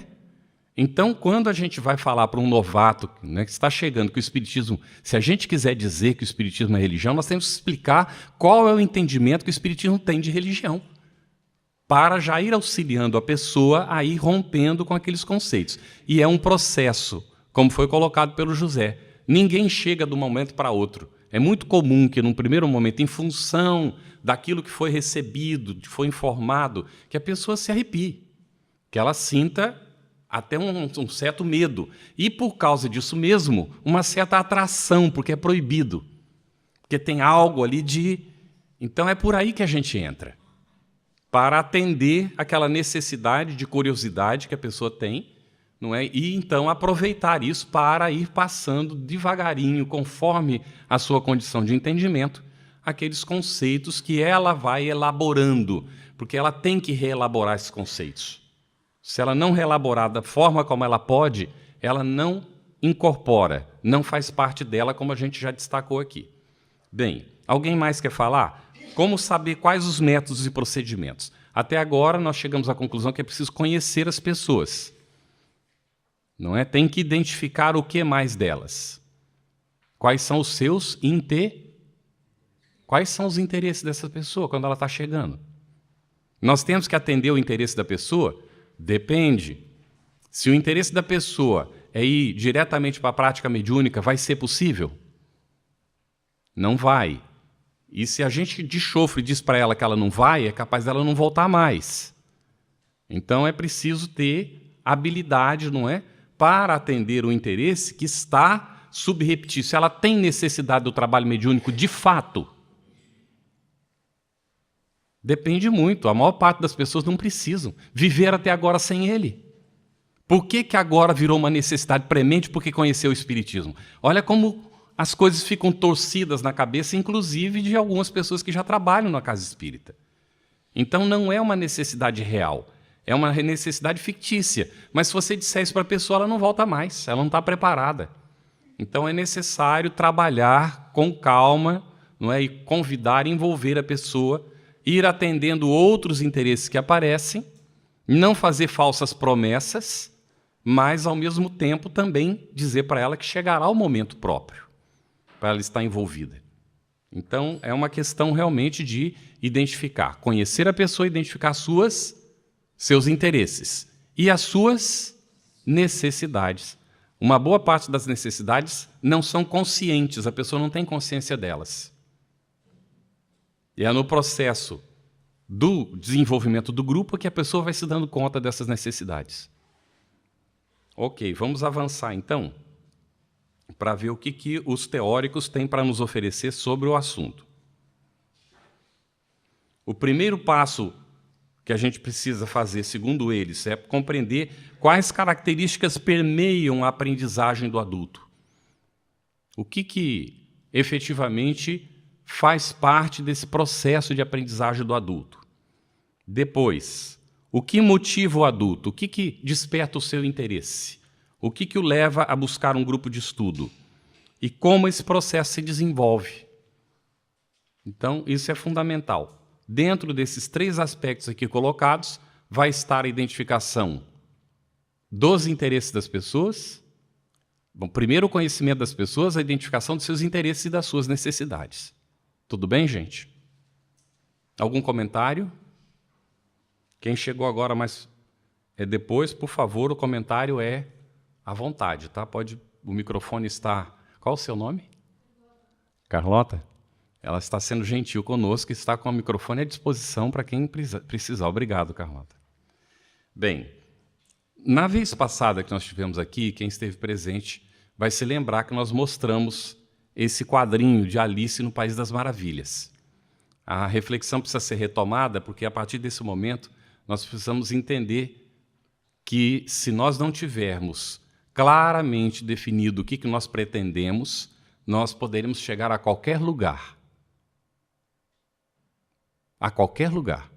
[SPEAKER 4] Então, quando a gente vai falar para um novato, né, que está chegando, que o espiritismo, se a gente quiser dizer que o espiritismo é religião, nós temos que explicar qual é o entendimento que o espiritismo tem de religião, para já ir auxiliando a pessoa a ir rompendo com aqueles conceitos. E é um processo, como foi colocado pelo José. Ninguém chega de um momento para outro. É muito comum que, num primeiro momento, em função daquilo que foi recebido, que foi informado, que a pessoa se arrepie, que ela sinta até um certo medo. E, por causa disso mesmo, uma certa atração, porque é proibido. Porque tem algo ali de... Então, é por aí que a gente entra, para atender aquela necessidade de curiosidade que a pessoa tem, não é? E, então, aproveitar isso para ir passando devagarinho, conforme a sua condição de entendimento, aqueles conceitos que ela vai elaborando, porque ela tem que reelaborar esses conceitos. Se ela não reelaborar da forma como ela pode, ela não incorpora, não faz parte dela, como a gente já destacou aqui. Bem, alguém mais quer falar? Como saber quais os métodos e procedimentos? Até agora, nós chegamos à conclusão que é preciso conhecer as pessoas. Não é? Tem que identificar o que mais delas. Quais são os seus Quais são os interesses dessa pessoa quando ela está chegando? Nós temos que atender o interesse da pessoa? Depende. Se o interesse da pessoa é ir diretamente para a prática mediúnica, vai ser possível? Não vai. E se a gente de chofre diz para ela que ela não vai, é capaz dela não voltar mais. Então é preciso ter habilidade, não é? Para atender o interesse que está subreptício. Ela tem necessidade do trabalho mediúnico de fato? Depende muito. A maior parte das pessoas não precisam. Viver até agora sem ele. Por que agora virou uma necessidade premente porque conheceu o Espiritismo? Olha como as coisas ficam torcidas na cabeça, inclusive de algumas pessoas que já trabalham na casa espírita. Então não é uma necessidade real. É uma necessidade fictícia. Mas se você disser isso para a pessoa, ela não volta mais. Ela não está preparada. Então é necessário trabalhar com calma, não é? E convidar, envolver a pessoa, ir atendendo outros interesses que aparecem, não fazer falsas promessas, mas, ao mesmo tempo, também dizer para ela que chegará o momento próprio para ela estar envolvida. Então, é uma questão realmente de identificar, conhecer a pessoa, identificar seus interesses e as suas necessidades. Uma boa parte das necessidades não são conscientes, a pessoa não tem consciência delas. E é no processo do desenvolvimento do grupo que a pessoa vai se dando conta dessas necessidades. Ok, vamos avançar então, para ver o que os teóricos têm para nos oferecer sobre o assunto. O primeiro passo que a gente precisa fazer, segundo eles, é compreender quais características permeiam a aprendizagem do adulto. O que efetivamente faz parte desse processo de aprendizagem do adulto. Depois, o que motiva o adulto? O que desperta o seu interesse? O que o leva a buscar um grupo de estudo? E como esse processo se desenvolve? Então, isso é fundamental. Dentro desses 3 aspectos aqui colocados, vai estar a identificação dos interesses das pessoas. Bom, primeiro o conhecimento das pessoas, a identificação dos seus interesses e das suas necessidades. Tudo bem, gente? Algum comentário? Quem chegou agora, mas depois, por favor, o comentário é à vontade, tá? O microfone está... Qual o seu nome? Carlota? Ela está sendo gentil conosco e está com o microfone à disposição para quem precisar. Obrigado, Carlota. Bem, na vez passada que nós tivemos aqui, quem esteve presente vai se lembrar que nós mostramos esse quadrinho de Alice no País das Maravilhas. A reflexão precisa ser retomada, porque a partir desse momento nós precisamos entender que se nós não tivermos claramente definido o que nós pretendemos, nós poderemos chegar a qualquer lugar. A qualquer lugar.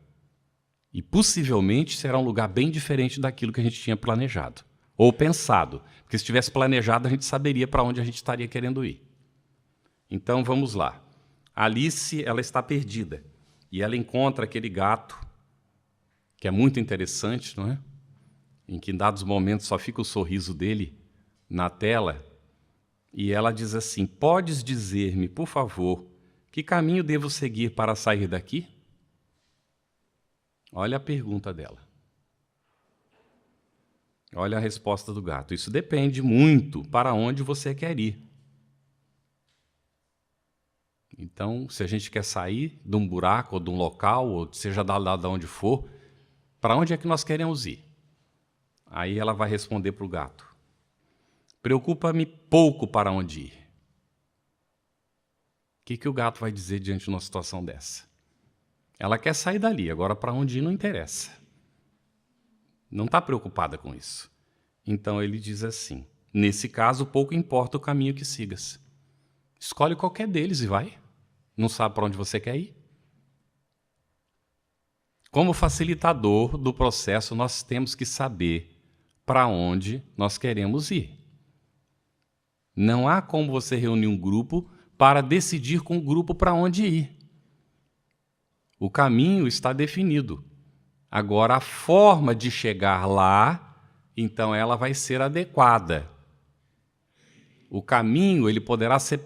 [SPEAKER 4] E possivelmente será um lugar bem diferente daquilo que a gente tinha planejado. Ou pensado. Porque se tivesse planejado, a gente saberia para onde a gente estaria querendo ir. Então vamos lá. A Alice, ela está perdida. E ela encontra aquele gato, que é muito interessante, não é? Em que em dados momentos só fica o sorriso dele na tela. E ela diz assim: podes dizer-me, por favor, que caminho devo seguir para sair daqui? Olha a pergunta dela. Olha a resposta do gato. Isso depende muito para onde você quer ir. Então, se a gente quer sair de um buraco, ou de um local, ou seja lá de onde for, para onde é que nós queremos ir? Aí ela vai responder para o gato: preocupa-me pouco para onde ir. O que o gato vai dizer diante de uma situação dessa? Ela quer sair dali, agora para onde ir não interessa. Não está preocupada com isso. Então ele diz assim: nesse caso, pouco importa o caminho que sigas. Escolhe qualquer deles e vai. Não sabe para onde você quer ir? Como facilitador do processo, nós temos que saber para onde nós queremos ir. Não há como você reunir um grupo para decidir com o grupo para onde ir. O caminho está definido. Agora, a forma de chegar lá, então ela vai ser adequada. O caminho ele poderá ser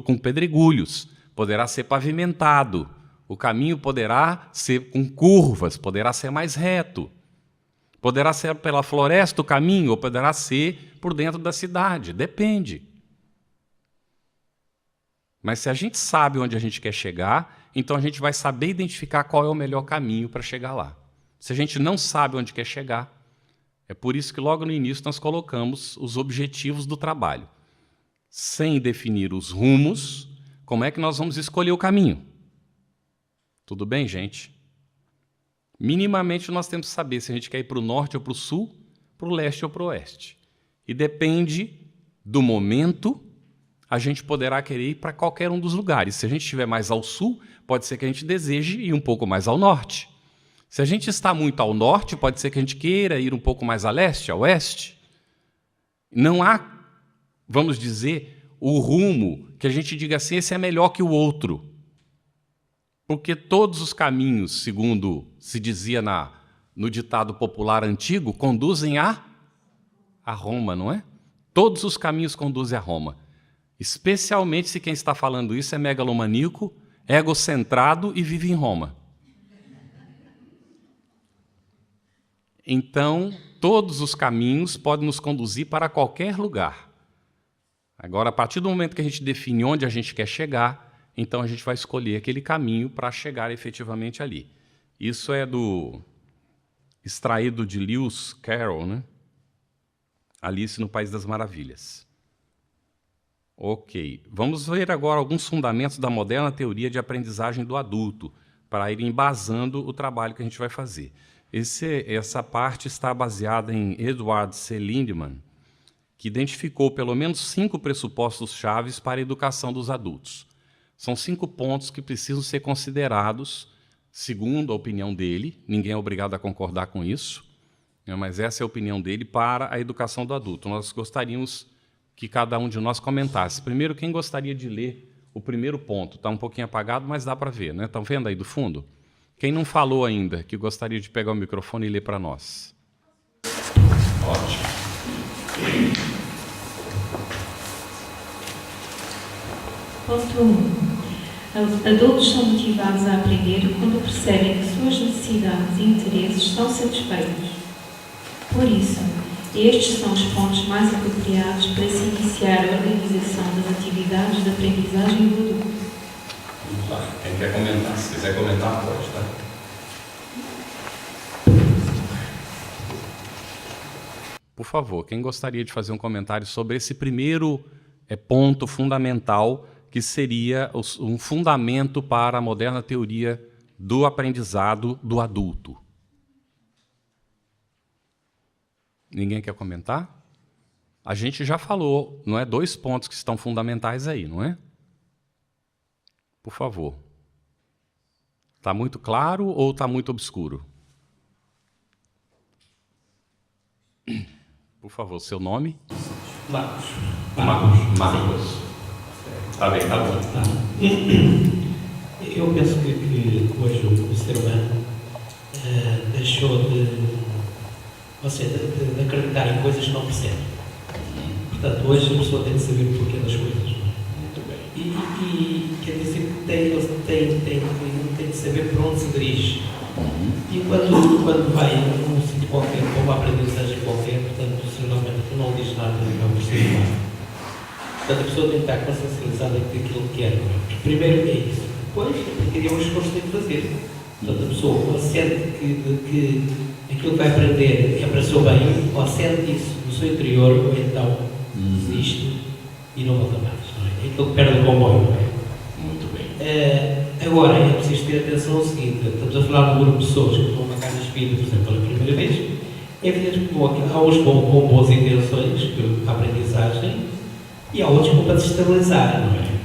[SPEAKER 4] com pedregulhos, poderá ser pavimentado. O caminho poderá ser com curvas, poderá ser mais reto. Poderá ser pela floresta o caminho, ou poderá ser por dentro da cidade, depende. Mas se a gente sabe onde a gente quer chegar, então a gente vai saber identificar qual é o melhor caminho para chegar lá. Se a gente não sabe onde quer chegar, é por isso que logo no início nós colocamos os objetivos do trabalho. Sem definir os rumos, como é que nós vamos escolher o caminho? Tudo bem, gente? Minimamente nós temos que saber se a gente quer ir para o norte ou para o sul, para o leste ou para o oeste. E depende do momento, a gente poderá querer ir para qualquer um dos lugares. Se a gente estiver mais ao sul, pode ser que a gente deseje ir um pouco mais ao norte. Se a gente está muito ao norte, pode ser que a gente queira ir um pouco mais a leste, a oeste. Não há, vamos dizer, o rumo que a gente diga assim, esse é melhor que o outro. Porque todos os caminhos, segundo se dizia no ditado popular antigo, conduzem a Roma, não é? Todos os caminhos conduzem a Roma. Especialmente se quem está falando isso é megalomaníaco, egocentrado e vive em Roma. Então, todos os caminhos podem nos conduzir para qualquer lugar. Agora, a partir do momento que a gente define onde a gente quer chegar, então a gente vai escolher aquele caminho para chegar efetivamente ali. Isso é extraído de Lewis Carroll, né? Alice no País das Maravilhas. Ok, vamos ver agora alguns fundamentos da moderna teoria de aprendizagem do adulto, para ir embasando o trabalho que a gente vai fazer. Essa parte está baseada em Edward C. Lindemann, que identificou pelo menos 5 pressupostos chaves para a educação dos adultos. São 5 pontos que precisam ser considerados, segundo a opinião dele, ninguém é obrigado a concordar com isso, né, mas essa é a opinião dele para a educação do adulto. Nós gostaríamos que cada um de nós comentasse. Primeiro, quem gostaria de ler o primeiro ponto? Está um pouquinho apagado, mas dá para ver, né? Estão vendo aí do fundo? Quem não falou ainda, que gostaria de pegar o microfone e ler para nós?
[SPEAKER 3] Ótimo.
[SPEAKER 2] Ponto 1. Adultos são motivados a aprender quando percebem que suas necessidades e interesses são satisfeitos. Por isso, estes são os pontos mais apropriados para se iniciar a organização das atividades de aprendizagem do adulto.
[SPEAKER 3] Vamos lá. Quem quer comentar? Se quiser comentar, pode, tá?
[SPEAKER 4] Por favor, quem gostaria de fazer um comentário sobre esse primeiro ponto fundamental, que seria um fundamento para a moderna teoria do aprendizado do adulto? Ninguém quer comentar? A gente já falou, não é? 2 pontos que estão fundamentais aí, não é? Por favor. Está muito claro ou está muito obscuro? Por favor, seu nome?
[SPEAKER 8] Marcos.
[SPEAKER 3] Marcos. Está bem, tá bom.
[SPEAKER 8] Tá. Eu penso que hoje o ser humano deixou de acreditar em coisas que não percebe. Portanto, hoje a pessoa tem de saber o porquê das coisas.
[SPEAKER 3] Muito bem.
[SPEAKER 8] E quer dizer que tem de saber para onde se dirige. E quando vai a um sítio qualquer, ou uma aprendizagem qualquer, portanto, geralmente não diz nada, não percebe nada. Portanto, a pessoa tem que estar consciencializada daquilo que quer. Primeiro é isso. Depois, é um esforço que tem que fazer. Portanto, a pessoa sente que aquilo que vai aprender é para o seu bem, ou sente isso no seu interior, ou então desiste e não volta mais. Não é? É aquilo que perde o comboio. Não é?
[SPEAKER 3] Muito bem.
[SPEAKER 8] Agora, é preciso ter atenção ao seguinte: estamos a falar de um grupo de pessoas que estão numa casa espírita, por exemplo, pela primeira vez. É evidente que há uns com boas intenções, a aprendizagem, e há outros para desestabilizar, não é?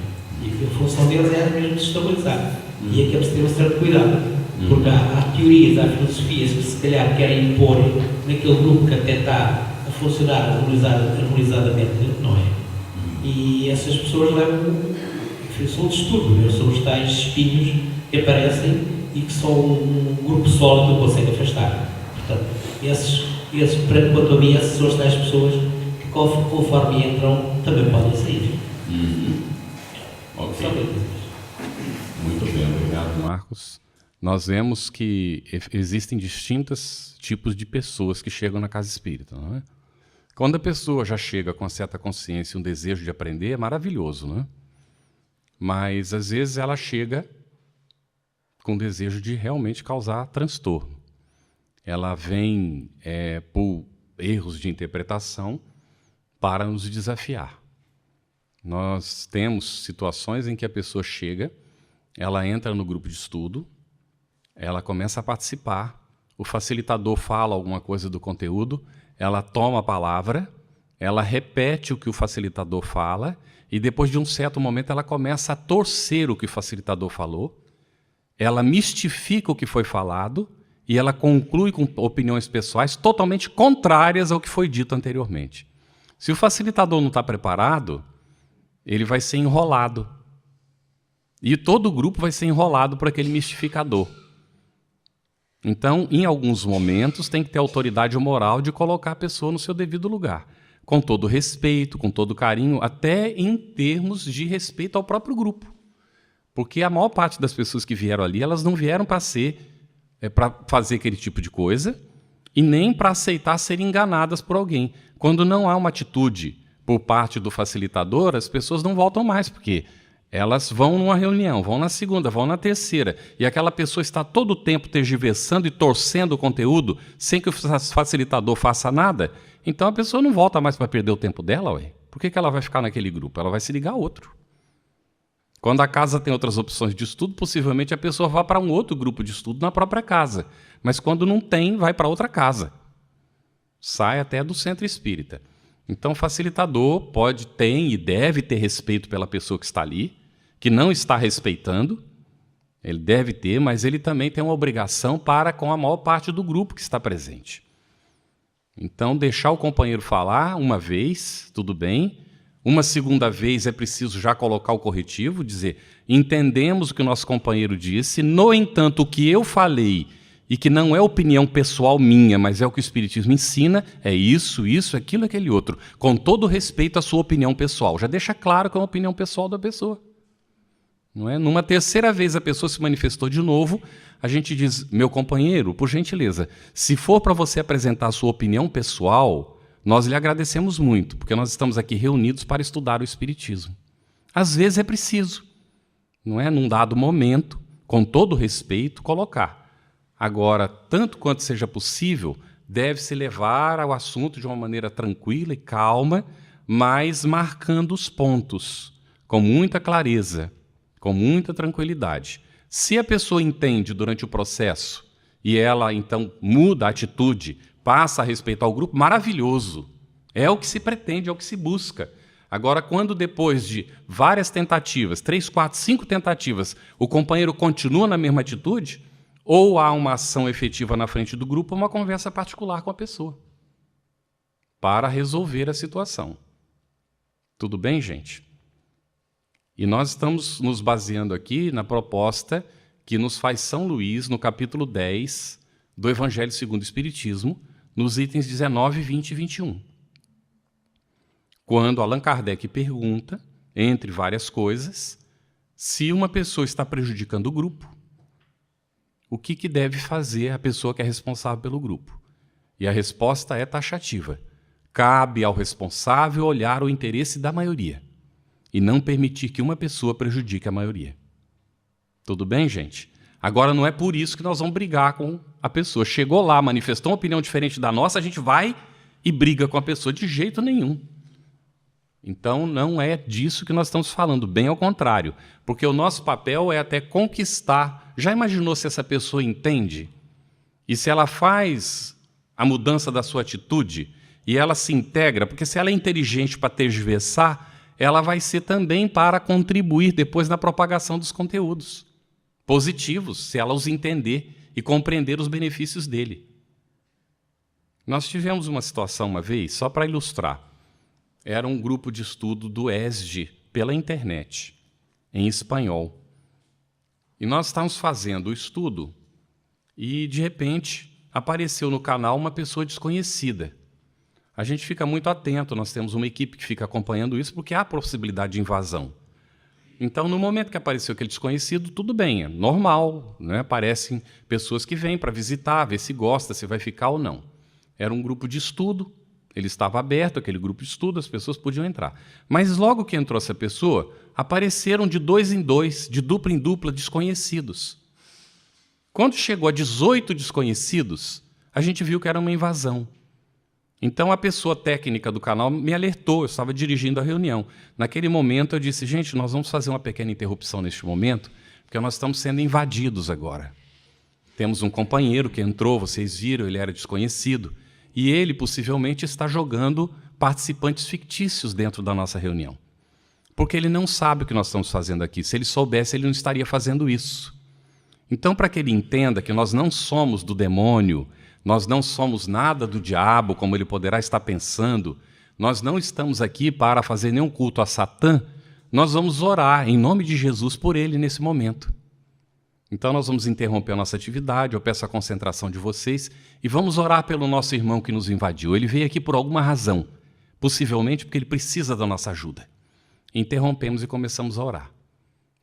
[SPEAKER 8] E a função deles é mesmo desestabilizar. E é que é preciso ter um certo cuidado. Porque há teorias, há filosofias que se calhar querem impor naquele grupo que até está a funcionar harmonizadamente, não é? E essas pessoas são um distúrbio, são os tais espinhos que aparecem e que só um grupo sólido não consegue afastar. Portanto, quanto a mim, essas são as tais pessoas que conforme entram também podem sair.
[SPEAKER 3] Ok.
[SPEAKER 4] Muito bem, obrigado, Marcos. Nós vemos que existem distintos tipos de pessoas que chegam na casa espírita, não é? Quando a pessoa já chega com certa consciência e um desejo de aprender, é maravilhoso, não é? Mas, às vezes, ela chega com o desejo de realmente causar transtorno. Ela vem por erros de interpretação para nos desafiar. Nós temos situações em que a pessoa chega, ela entra no grupo de estudo, ela começa a participar, o facilitador fala alguma coisa do conteúdo, ela toma a palavra, ela repete o que o facilitador fala e depois de um certo momento ela começa a torcer o que o facilitador falou, ela mistifica o que foi falado e ela conclui com opiniões pessoais totalmente contrárias ao que foi dito anteriormente. Se o facilitador não está preparado, ele vai ser enrolado. E todo o grupo vai ser enrolado por aquele mistificador. Então, em alguns momentos, tem que ter autoridade moral de colocar a pessoa no seu devido lugar. Com todo respeito, com todo carinho, até em termos de respeito ao próprio grupo. Porque a maior parte das pessoas que vieram ali, elas não vieram para fazer aquele tipo de coisa e nem para aceitar ser enganadas por alguém. Quando não há uma atitude por parte do facilitador, as pessoas não voltam mais, porque elas vão numa reunião, vão na segunda, vão na terceira, e aquela pessoa está todo o tempo tergiversando e torcendo o conteúdo sem que o facilitador faça nada, então a pessoa não volta mais para perder o tempo dela, ué. Por que ela vai ficar naquele grupo? Ela vai se ligar a outro. Quando a casa tem outras opções de estudo, possivelmente a pessoa vai para um outro grupo de estudo na própria casa, mas quando não tem, vai para outra casa. Sai até do centro espírita. Então, o facilitador tem e deve ter respeito pela pessoa que está ali, que não está respeitando, ele deve ter, mas ele também tem uma obrigação para com a maior parte do grupo que está presente. Então, deixar o companheiro falar uma vez, tudo bem. Uma segunda vez é preciso já colocar o corretivo, dizer, entendemos o que o nosso companheiro disse, no entanto, o que eu falei e que não é opinião pessoal minha, mas é o que o Espiritismo ensina, é isso, aquilo, aquele outro, com todo respeito à sua opinião pessoal. Já deixa claro que é uma opinião pessoal da pessoa. Não é? Numa terceira vez a pessoa se manifestou de novo, a gente diz, meu companheiro, por gentileza, se for para você apresentar a sua opinião pessoal, nós lhe agradecemos muito, porque nós estamos aqui reunidos para estudar o Espiritismo. Às vezes é preciso, não é? Num dado momento, com todo respeito, colocar. Agora, tanto quanto seja possível, deve-se levar ao assunto de uma maneira tranquila e calma, mas marcando os pontos, com muita clareza, com muita tranquilidade. Se a pessoa entende durante o processo e ela, então, muda a atitude, passa a respeitar o grupo, maravilhoso. É o que se pretende, é o que se busca. Agora, quando depois de várias tentativas, 3, 4, 5 tentativas, o companheiro continua na mesma atitude, ou há uma ação efetiva na frente do grupo, ou uma conversa particular com a pessoa, para resolver a situação. Tudo bem, gente? E nós estamos nos baseando aqui na proposta que nos faz São Luís, no capítulo 10 do Evangelho segundo o Espiritismo, nos itens 19, 20 e 21. Quando Allan Kardec pergunta, entre várias coisas, se uma pessoa está prejudicando o grupo, o que deve fazer a pessoa que é responsável pelo grupo? E a resposta é taxativa. Cabe ao responsável olhar o interesse da maioria e não permitir que uma pessoa prejudique a maioria. Tudo bem, gente? Agora, não é por isso que nós vamos brigar com a pessoa. Chegou lá, manifestou uma opinião diferente da nossa, a gente vai e briga com a pessoa de jeito nenhum. Então, não é disso que nós estamos falando, bem ao contrário, porque o nosso papel é até conquistar. Já imaginou se essa pessoa entende? E se ela faz a mudança da sua atitude e ela se integra, porque se ela é inteligente para tergiversar, ela vai ser também para contribuir depois na propagação dos conteúdos positivos, se ela os entender e compreender os benefícios dele. Nós tivemos uma situação uma vez, só para ilustrar. Era um grupo de estudo do ESG pela internet, em espanhol. E nós estávamos fazendo o estudo e, de repente, apareceu no canal uma pessoa desconhecida. A gente fica muito atento, nós temos uma equipe que fica acompanhando isso, porque há possibilidade de invasão. Então, no momento que apareceu aquele desconhecido, tudo bem, é normal, né? Aparecem pessoas que vêm para visitar, ver se gosta, se vai ficar ou não. Era um grupo de estudo, ele estava aberto, aquele grupo de estudo, as pessoas podiam entrar. Mas logo que entrou essa pessoa, apareceram de 2 em 2, de dupla em dupla, desconhecidos. Quando chegou a 18 desconhecidos, a gente viu que era uma invasão. Então, a pessoa técnica do canal me alertou, eu estava dirigindo a reunião. Naquele momento, eu disse, gente, nós vamos fazer uma pequena interrupção neste momento, porque nós estamos sendo invadidos agora. Temos um companheiro que entrou, vocês viram, ele era desconhecido, e ele possivelmente está jogando participantes fictícios dentro da nossa reunião. Porque ele não sabe o que nós estamos fazendo aqui. Se ele soubesse, ele não estaria fazendo isso. Então, para que ele entenda que nós não somos do demônio, nós não somos nada do diabo, como ele poderá estar pensando, nós não estamos aqui para fazer nenhum culto a Satã, nós vamos orar em nome de Jesus por ele nesse momento. Então nós vamos interromper a nossa atividade, eu peço a concentração de vocês e vamos orar pelo nosso irmão que nos invadiu. Ele veio aqui por alguma razão, possivelmente porque ele precisa da nossa ajuda. Interrompemos e começamos a orar.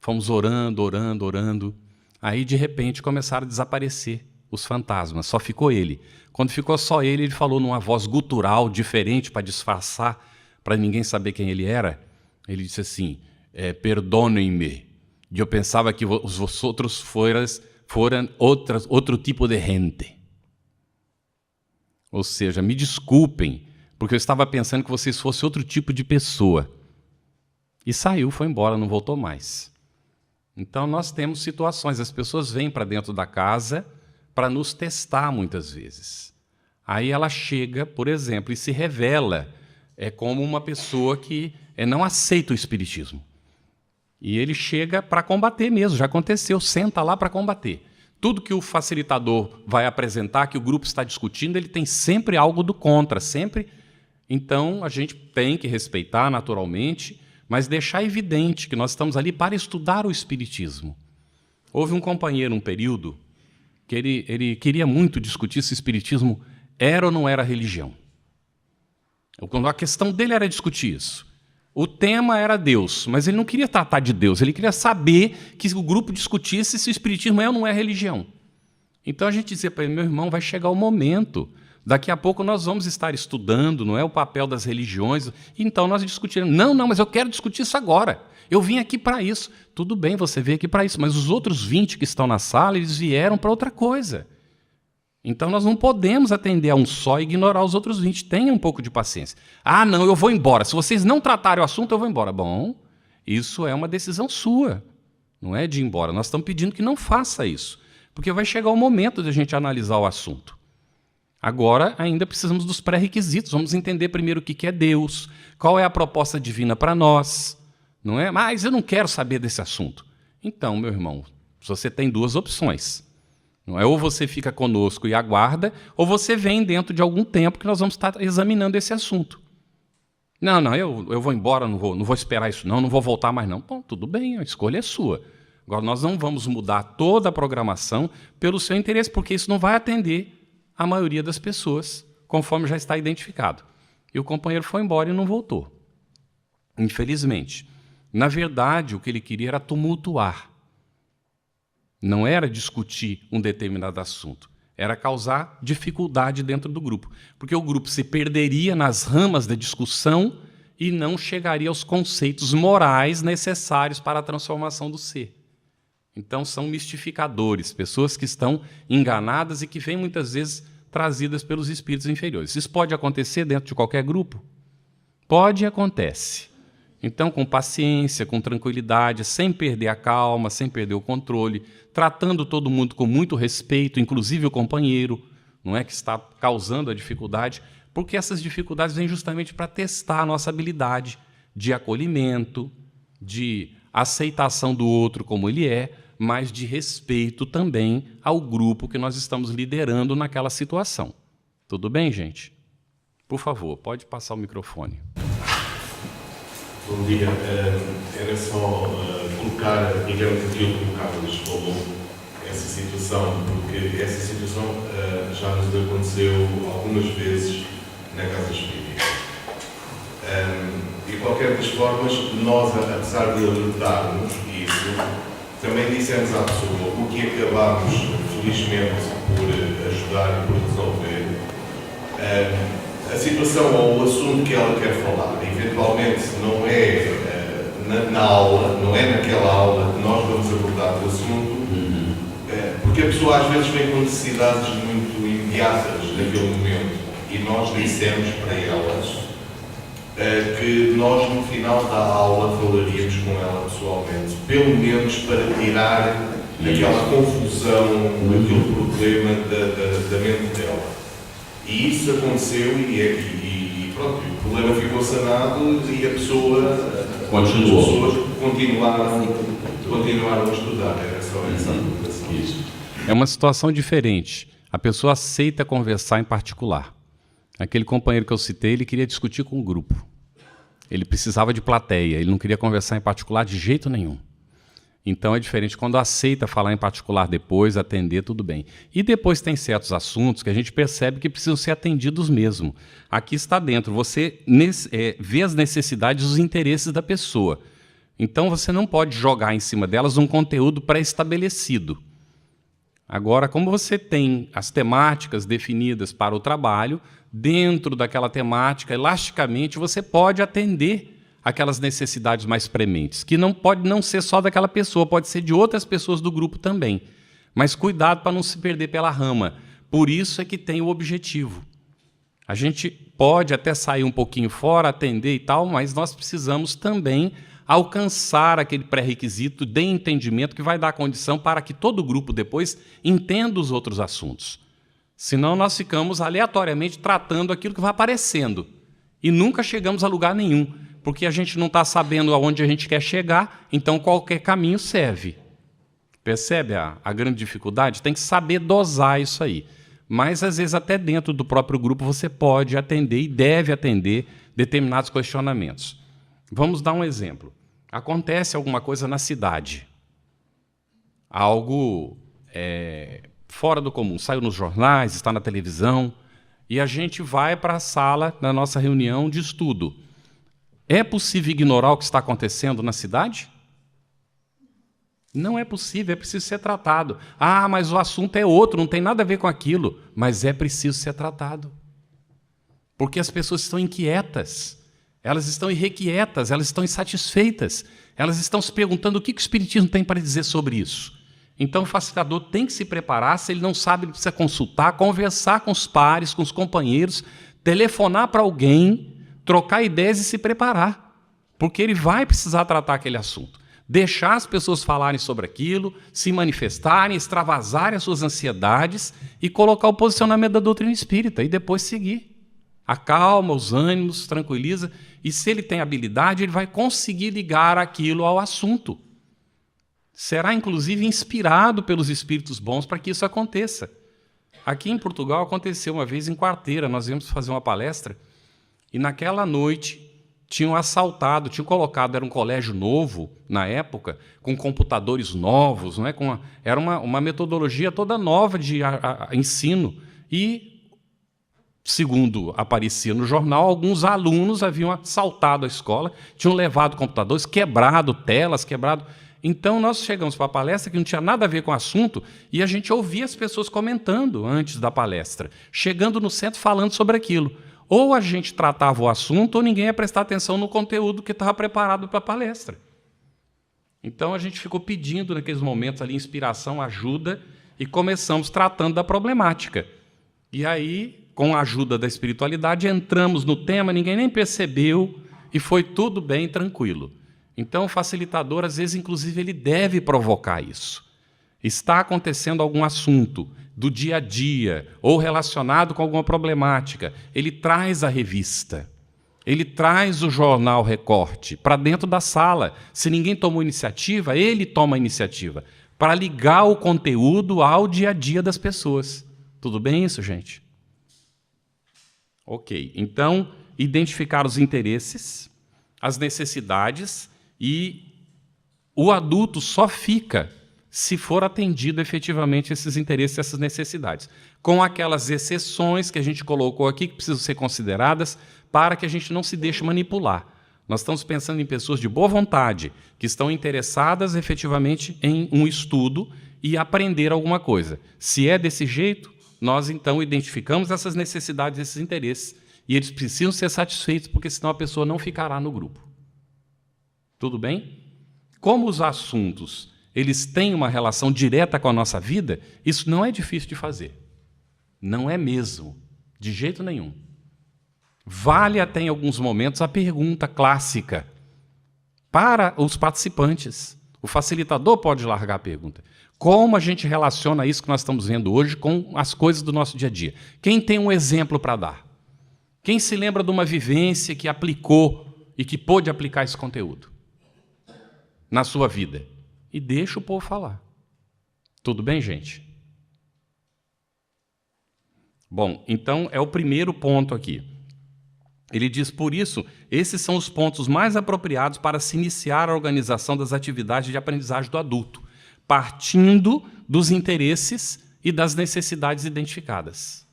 [SPEAKER 4] Fomos orando, orando, orando. Aí, de repente, começaram a desaparecer os fantasmas, só ficou ele. Quando ficou só ele falou numa voz gutural, diferente, para disfarçar, para ninguém saber quem ele era. Ele disse assim, perdonem-me, eu pensava que os outros foram outro tipo de gente. Ou seja, me desculpem, porque eu estava pensando que vocês fossem outro tipo de pessoa. E saiu, foi embora, não voltou mais. Então, nós temos situações, as pessoas vêm para dentro da casa para nos testar muitas vezes. Aí ela chega, por exemplo, e se revela como uma pessoa que não aceita o espiritismo. E ele chega para combater mesmo, já aconteceu, senta lá para combater. Tudo que o facilitador vai apresentar, que o grupo está discutindo, ele tem sempre algo do contra, sempre. Então, a gente tem que respeitar naturalmente, mas deixar evidente que nós estamos ali para estudar o espiritismo. Houve um companheiro, um período, que ele queria muito discutir se o espiritismo era ou não era religião. A questão dele era discutir isso. O tema era Deus, mas ele não queria tratar de Deus, ele queria saber que o grupo discutisse se o espiritismo é ou não é religião. Então a gente dizia para ele, meu irmão, vai chegar o momento, daqui a pouco nós vamos estar estudando, não é o papel das religiões, então nós discutiremos. Não, mas eu quero discutir isso agora. Eu vim aqui para isso. Tudo bem, você veio aqui para isso, mas os outros 20 que estão na sala, eles vieram para outra coisa. Então nós não podemos atender a um só e ignorar os outros 20. Tenha um pouco de paciência. Ah, não, eu vou embora. Se vocês não tratarem o assunto, eu vou embora. Bom, isso é uma decisão sua. Não é de ir embora. Nós estamos pedindo que não faça isso. Porque vai chegar o momento de a gente analisar o assunto. Agora, ainda precisamos dos pré-requisitos. Vamos entender primeiro o que é Deus, qual é a proposta divina para nós. Não é? Mas eu não quero saber desse assunto. Então, meu irmão, você tem duas opções. Não é? Ou você fica conosco e aguarda, ou você vem dentro de algum tempo que nós vamos estar examinando esse assunto. Não, eu vou embora, não vou esperar isso, não vou voltar mais não. Bom, tudo bem, a escolha é sua. Agora, nós não vamos mudar toda a programação pelo seu interesse, porque isso não vai atender a maioria das pessoas, conforme já está identificado. E o companheiro foi embora e não voltou. Infelizmente. Na verdade, o que ele queria era tumultuar. Não era discutir um determinado assunto. Era causar dificuldade dentro do grupo. Porque o grupo se perderia nas ramas da discussão e não chegaria aos conceitos morais necessários para a transformação do ser. Então, são mistificadores, pessoas que estão enganadas e que vêm muitas vezes trazidas pelos espíritos inferiores. Isso pode acontecer dentro de qualquer grupo? Pode e acontece. Então, com paciência, com tranquilidade, sem perder a calma, sem perder o controle, tratando todo mundo com muito respeito, inclusive o companheiro, não é, que está causando a dificuldade, porque essas dificuldades vêm justamente para testar a nossa habilidade de acolhimento, de aceitação do outro como ele é, mas de respeito também ao grupo que nós estamos liderando naquela situação. Tudo bem, gente? Por favor, pode passar o microfone.
[SPEAKER 9] Bom dia. Era só colocar, digamos, aquilo que o Carlos falou, essa situação, porque essa situação já nos aconteceu algumas vezes na Casa Espírita. De qualquer das formas, nós, apesar de alertarmos isso, também dissemos à pessoa o que acabámos, felizmente, por ajudar e por resolver. A situação ou o assunto que ela quer falar, eventualmente não é na aula, não é naquela aula que nós vamos abordar o assunto, porque a pessoa às vezes vem com necessidades muito imediatas naquele momento e nós dissemos para elas que nós no final da aula falaríamos com ela pessoalmente, pelo menos para tirar aquela confusão, aquele problema da mente dela. E isso aconteceu e pronto, o problema ficou sanado e a pessoa, as pessoas continuaram a estudar. Era só essa aplicação.
[SPEAKER 4] Isso. É uma situação diferente. A pessoa aceita conversar em particular. Aquele companheiro que eu citei, ele queria discutir com o grupo. Ele precisava de plateia, ele não queria conversar em particular de jeito nenhum. Então é diferente. Quando aceita falar em particular depois, atender, tudo bem. E depois tem certos assuntos que a gente percebe que precisam ser atendidos mesmo. Aqui está dentro, você vê as necessidades e os interesses da pessoa. Então você não pode jogar em cima delas um conteúdo pré-estabelecido. Agora, como você tem as temáticas definidas para o trabalho, dentro daquela temática, elasticamente, você pode atender aquelas necessidades mais prementes, que não pode não ser só daquela pessoa, pode ser de outras pessoas do grupo também. Mas cuidado para não se perder pela rama. Por isso é que tem o objetivo. A gente pode até sair um pouquinho fora, atender e tal, mas nós precisamos também alcançar aquele pré-requisito de entendimento que vai dar condição para que todo o grupo depois entenda os outros assuntos. Senão nós ficamos aleatoriamente tratando aquilo que vai aparecendo e nunca chegamos a lugar nenhum, porque a gente não está sabendo aonde a gente quer chegar, então qualquer caminho serve. Percebe a grande dificuldade? Tem que saber dosar isso aí. Mas, às vezes, até dentro do próprio grupo, você pode atender e deve atender determinados questionamentos. Vamos dar um exemplo. Acontece alguma coisa na cidade. Algo fora do comum. Saiu nos jornais, está na televisão, e a gente vai para a sala da nossa reunião de estudo. É possível ignorar o que está acontecendo na cidade? Não é possível, é preciso ser tratado. Ah, mas o assunto é outro, não tem nada a ver com aquilo. Mas é preciso ser tratado. Porque as pessoas estão inquietas, elas estão irrequietas, elas estão insatisfeitas, elas estão se perguntando o que o Espiritismo tem para dizer sobre isso. Então o facilitador tem que se preparar, se ele não sabe, ele precisa consultar, conversar com os pares, com os companheiros, telefonar para alguém, trocar ideias e se preparar. Porque ele vai precisar tratar aquele assunto. Deixar as pessoas falarem sobre aquilo, se manifestarem, extravasarem as suas ansiedades e colocar o posicionamento da doutrina espírita e depois seguir. Acalma os ânimos, tranquiliza, e se ele tem habilidade, ele vai conseguir ligar aquilo ao assunto. Será, inclusive, inspirado pelos espíritos bons para que isso aconteça. Aqui em Portugal aconteceu uma vez em Quarteira, nós íamos fazer uma palestra, e naquela noite tinham assaltado, tinham colocado, era um colégio novo na época, com computadores novos, não é? Era uma metodologia toda nova de ensino, e segundo aparecia no jornal, alguns alunos haviam assaltado a escola, tinham levado computadores, quebrado telas, quebrado... Então, nós chegamos para a palestra que não tinha nada a ver com o assunto e a gente ouvia as pessoas comentando antes da palestra, chegando no centro falando sobre aquilo. Ou a gente tratava o assunto ou ninguém ia prestar atenção no conteúdo que estava preparado para a palestra. Então, a gente ficou pedindo naqueles momentos ali inspiração, ajuda e começamos tratando da problemática. E aí, com a ajuda da espiritualidade, entramos no tema, ninguém nem percebeu e foi tudo bem, tranquilo. Então, o facilitador, às vezes, inclusive, ele deve provocar isso. Está acontecendo algum assunto do dia a dia ou relacionado com alguma problemática, ele traz a revista, ele traz o jornal Recorte para dentro da sala. Se ninguém tomou iniciativa, ele toma a iniciativa para ligar o conteúdo ao dia a dia das pessoas. Tudo bem isso, gente? Ok. Então, identificar os interesses, as necessidades, e o adulto só fica se for atendido efetivamente esses interesses, essas necessidades, com aquelas exceções que a gente colocou aqui, que precisam ser consideradas para que a gente não se deixe manipular. Nós estamos pensando em pessoas de boa vontade, que estão interessadas efetivamente em um estudo e aprender alguma coisa. Se é desse jeito, nós então identificamos essas necessidades, esses interesses, e eles precisam ser satisfeitos, porque senão a pessoa não ficará no grupo. Tudo bem? Como os assuntos eles têm uma relação direta com a nossa vida, isso não é difícil de fazer. Não é mesmo, de jeito nenhum. Vale até em alguns momentos a pergunta clássica para os participantes. O facilitador pode largar a pergunta. Como a gente relaciona isso que nós estamos vendo hoje com as coisas do nosso dia a dia? Quem tem um exemplo para dar? Quem se lembra de uma vivência que aplicou e que pôde aplicar esse conteúdo na sua vida? E deixa o povo falar. Tudo bem, gente? Bom, então é o primeiro ponto aqui. Ele diz, por isso, esses são os pontos mais apropriados para se iniciar a organização das atividades de aprendizagem do adulto, partindo dos interesses e das necessidades identificadas.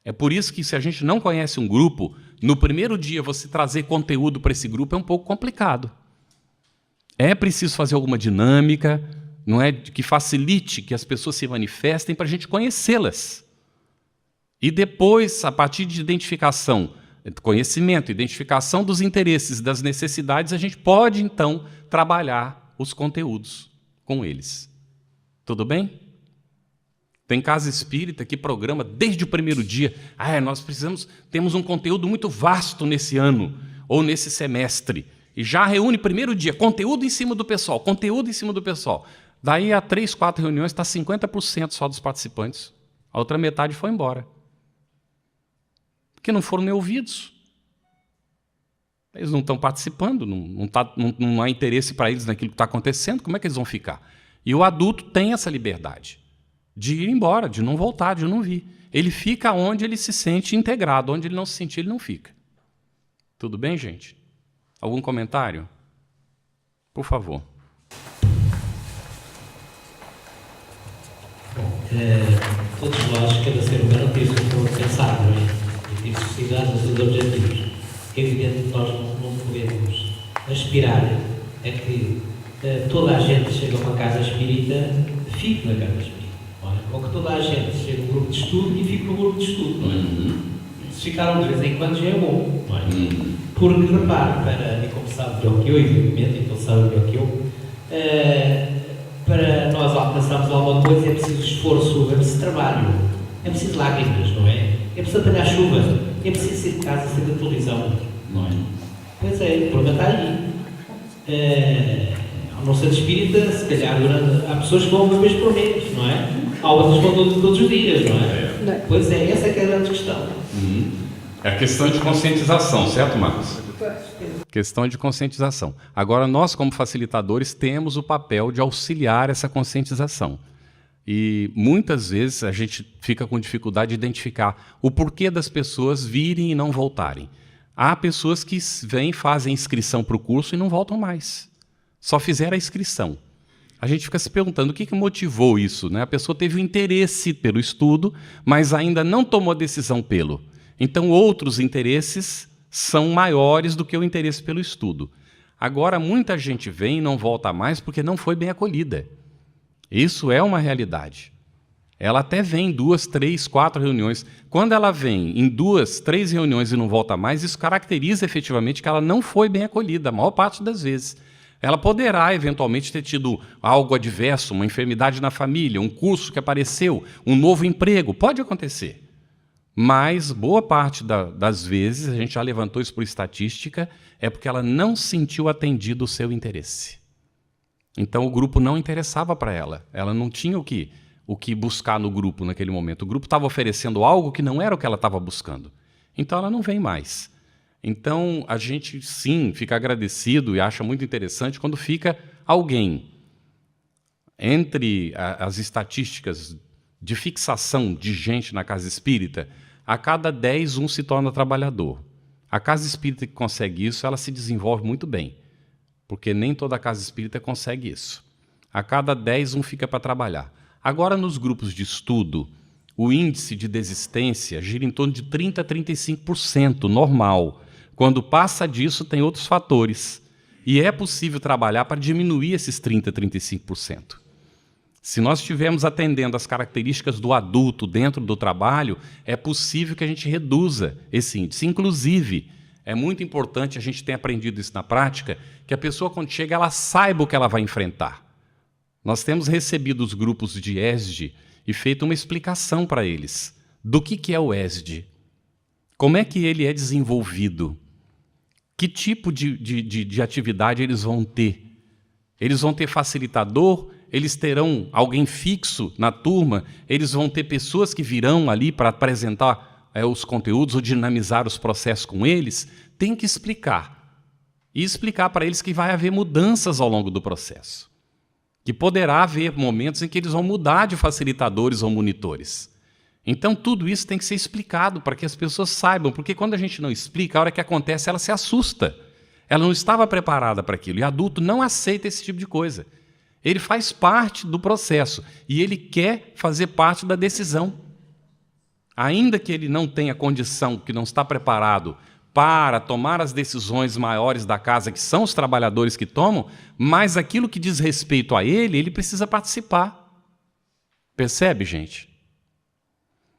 [SPEAKER 4] É por isso que, se a gente não conhece um grupo, no primeiro dia você trazer conteúdo para esse grupo é um pouco complicado. É preciso fazer alguma dinâmica, não é, que facilite que as pessoas se manifestem para a gente conhecê-las. E depois, a partir de identificação, conhecimento, identificação dos interesses e das necessidades, a gente pode, então, trabalhar os conteúdos com eles. Tudo bem? Tem casa espírita que programa desde o primeiro dia. Nós temos um conteúdo muito vasto nesse ano, ou nesse semestre. E já reúne primeiro dia, conteúdo em cima do pessoal, conteúdo em cima do pessoal. Daí a 3, 4 reuniões está 50% só dos participantes. A outra metade foi embora. Porque não foram nem ouvidos. Eles não estão participando, não há interesse para eles naquilo que está acontecendo, como é que eles vão ficar? E o adulto tem essa liberdade de ir embora, de não voltar, de não vir. Ele fica onde ele se sente integrado, onde ele não se sentir, ele não fica. Tudo bem, gente? Algum comentário? Por favor.
[SPEAKER 8] Bom, todos nós, cada ser humano tem o seu ponto de pensar, não é? E tem sociedade os seus objetivos. É evidente que nós não podemos aspirar a que toda a gente chegue a uma casa espírita, fique na casa espírita, não é? Ou que toda a gente chegue a um grupo de estudo e fique no grupo de estudo, não é? Se ficaram de vez em quando já é bom, não é? Porque, repare, e como sabe melhor que eu, evidentemente, então sabe melhor que eu, para nós alcançarmos alguma coisa é preciso esforço, é preciso trabalho, é preciso lágrimas, não é? É preciso apanhar chuva, é preciso sair de casa, sair da televisão, não é? Pois é, o problema está aí. Ao não ser espírita, se calhar há pessoas que vão uma vez por mês, não é? Há outras que vão todos os dias, não é? Pois é, essa é que é a grande questão.
[SPEAKER 4] É a questão de conscientização, certo, Marcos? Questão de conscientização. Agora, nós, como facilitadores, temos o papel de auxiliar essa conscientização. E muitas vezes a gente fica com dificuldade de identificar o porquê das pessoas virem e não voltarem. Há pessoas que vêm, fazem inscrição para o curso e não voltam mais. Só fizeram a inscrição. A gente fica se perguntando o que motivou isso, né? A pessoa teve o interesse pelo estudo, mas ainda não tomou a decisão pelo. Então, outros interesses são maiores do que o interesse pelo estudo. Agora, muita gente vem e não volta mais porque não foi bem acolhida. Isso é uma realidade. Ela até vem em 2, 3, 4 reuniões. Quando ela vem em 2, 3 reuniões e não volta mais, isso caracteriza efetivamente que ela não foi bem acolhida, a maior parte das vezes. Ela poderá, eventualmente, ter tido algo adverso, uma enfermidade na família, um curso que apareceu, um novo emprego. Pode acontecer. Mas boa parte das vezes, a gente já levantou isso por estatística, é porque ela não sentiu atendido o seu interesse. Então o grupo não interessava para ela. Ela não tinha o que buscar no grupo naquele momento. O grupo estava oferecendo algo que não era o que ela estava buscando. Então ela não vem mais. Então a gente sim fica agradecido e acha muito interessante quando fica alguém entre as estatísticas de fixação de gente na casa espírita. A cada 10, um se torna trabalhador. A casa espírita que consegue isso, ela se desenvolve muito bem, porque nem toda casa espírita consegue isso. A cada 10, um fica para trabalhar. Agora, nos grupos de estudo, o índice de desistência gira em torno de 30% a 35%, normal. Quando passa disso, tem outros fatores. E é possível trabalhar para diminuir esses 30% a 35%. Se nós estivermos atendendo as características do adulto dentro do trabalho, é possível que a gente reduza esse índice. Inclusive, é muito importante, a gente tem aprendido isso na prática, que a pessoa, quando chega, ela saiba o que ela vai enfrentar. Nós temos recebido os grupos de ESD e feito uma explicação para eles do que é o ESD, como é que ele é desenvolvido, que tipo de atividade eles vão ter. Eles vão ter facilitador, eles terão alguém fixo na turma, eles vão ter pessoas que virão ali para apresentar os conteúdos ou dinamizar os processos com eles. Tem que explicar. E explicar para eles que vai haver mudanças ao longo do processo. Que poderá haver momentos em que eles vão mudar de facilitadores ou monitores. Então, tudo isso tem que ser explicado para que as pessoas saibam, porque quando a gente não explica, a hora que acontece, ela se assusta. Ela não estava preparada para aquilo. E adulto não aceita esse tipo de coisa. Ele faz parte do processo e ele quer fazer parte da decisão. Ainda que ele não tenha condição, que não está preparado para tomar as decisões maiores da casa, que são os trabalhadores que tomam, mas aquilo que diz respeito a ele, ele precisa participar. Percebe, gente?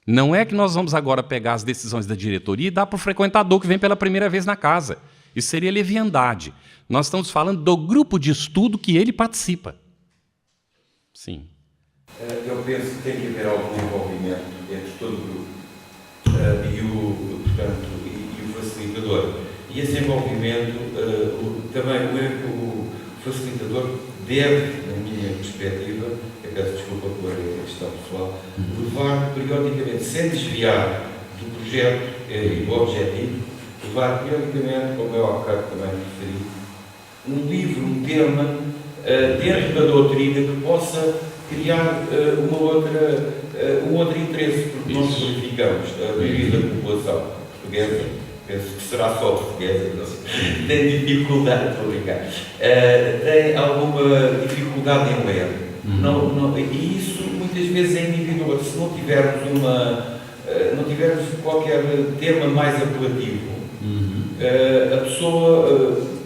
[SPEAKER 4] Não é que nós vamos agora pegar as decisões da diretoria e dar para o frequentador que vem pela primeira vez na casa. Isso seria leviandade. Nós estamos falando do grupo de estudo que ele participa. Sim.
[SPEAKER 7] Eu penso que tem que haver algum envolvimento entre todo o grupo e o facilitador. E esse envolvimento, também o facilitador deve, na minha perspectiva, eu peço desculpa por a questão pessoal, levar periodicamente, sem desviar do projeto e do objetivo, levar periodicamente, como eu há bocado também referi, um livro, um tema dentro da doutrina que possa criar um outro interesse, porque nós verificamos a maioria da população portuguesa, penso que será só portuguesa, tem dificuldade, estou a brincar, tem alguma dificuldade em ler. E isso muitas vezes é inibidor. Se não tivermos não tivermos qualquer tema mais apelativo, a pessoa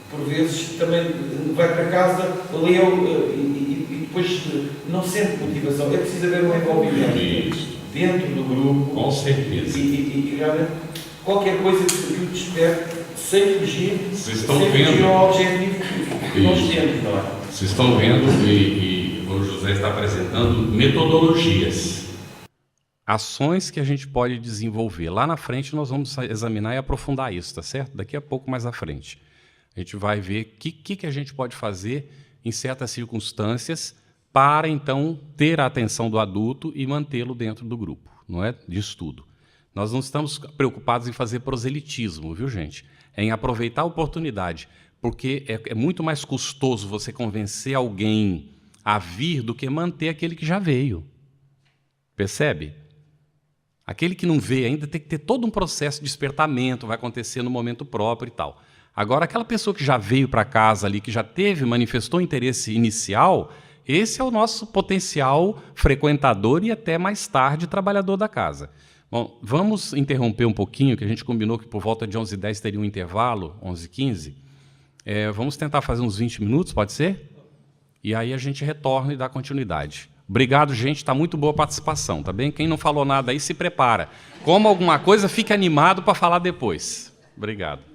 [SPEAKER 7] por vezes também vai para casa, leu e depois não sente motivação. É preciso haver um envolvimento dentro do grupo.
[SPEAKER 3] Com certeza.
[SPEAKER 7] E realmente qualquer coisa que o desperte sem fugir, ao objetivo que nós temos, não é?
[SPEAKER 3] Vocês estão vendo e o José está apresentando metodologias.
[SPEAKER 4] Ações que a gente pode desenvolver. Lá na frente nós vamos examinar e aprofundar isso, tá certo? Daqui a pouco mais à frente. A gente vai ver o que a gente pode fazer em certas circunstâncias para, então, ter a atenção do adulto e mantê-lo dentro do grupo, não é? De estudo. Nós não estamos preocupados em fazer proselitismo, viu, gente? É em aproveitar a oportunidade, porque é muito mais custoso você convencer alguém a vir do que manter aquele que já veio. Percebe? Aquele que não veio ainda tem que ter todo um processo de despertamento, vai acontecer no momento próprio e tal. Agora, aquela pessoa que já veio para casa ali, que já manifestou interesse inicial, esse é o nosso potencial frequentador e até mais tarde trabalhador da casa. Bom, vamos interromper um pouquinho, que a gente combinou que por volta de 11h10 teria um intervalo, 11h15. Vamos tentar fazer uns 20 minutos, pode ser? E aí a gente retorna e dá continuidade. Obrigado, gente, está muito boa a participação, tá bem? Quem não falou nada aí, se prepara. Coma alguma coisa, fique animado para falar depois. Obrigado.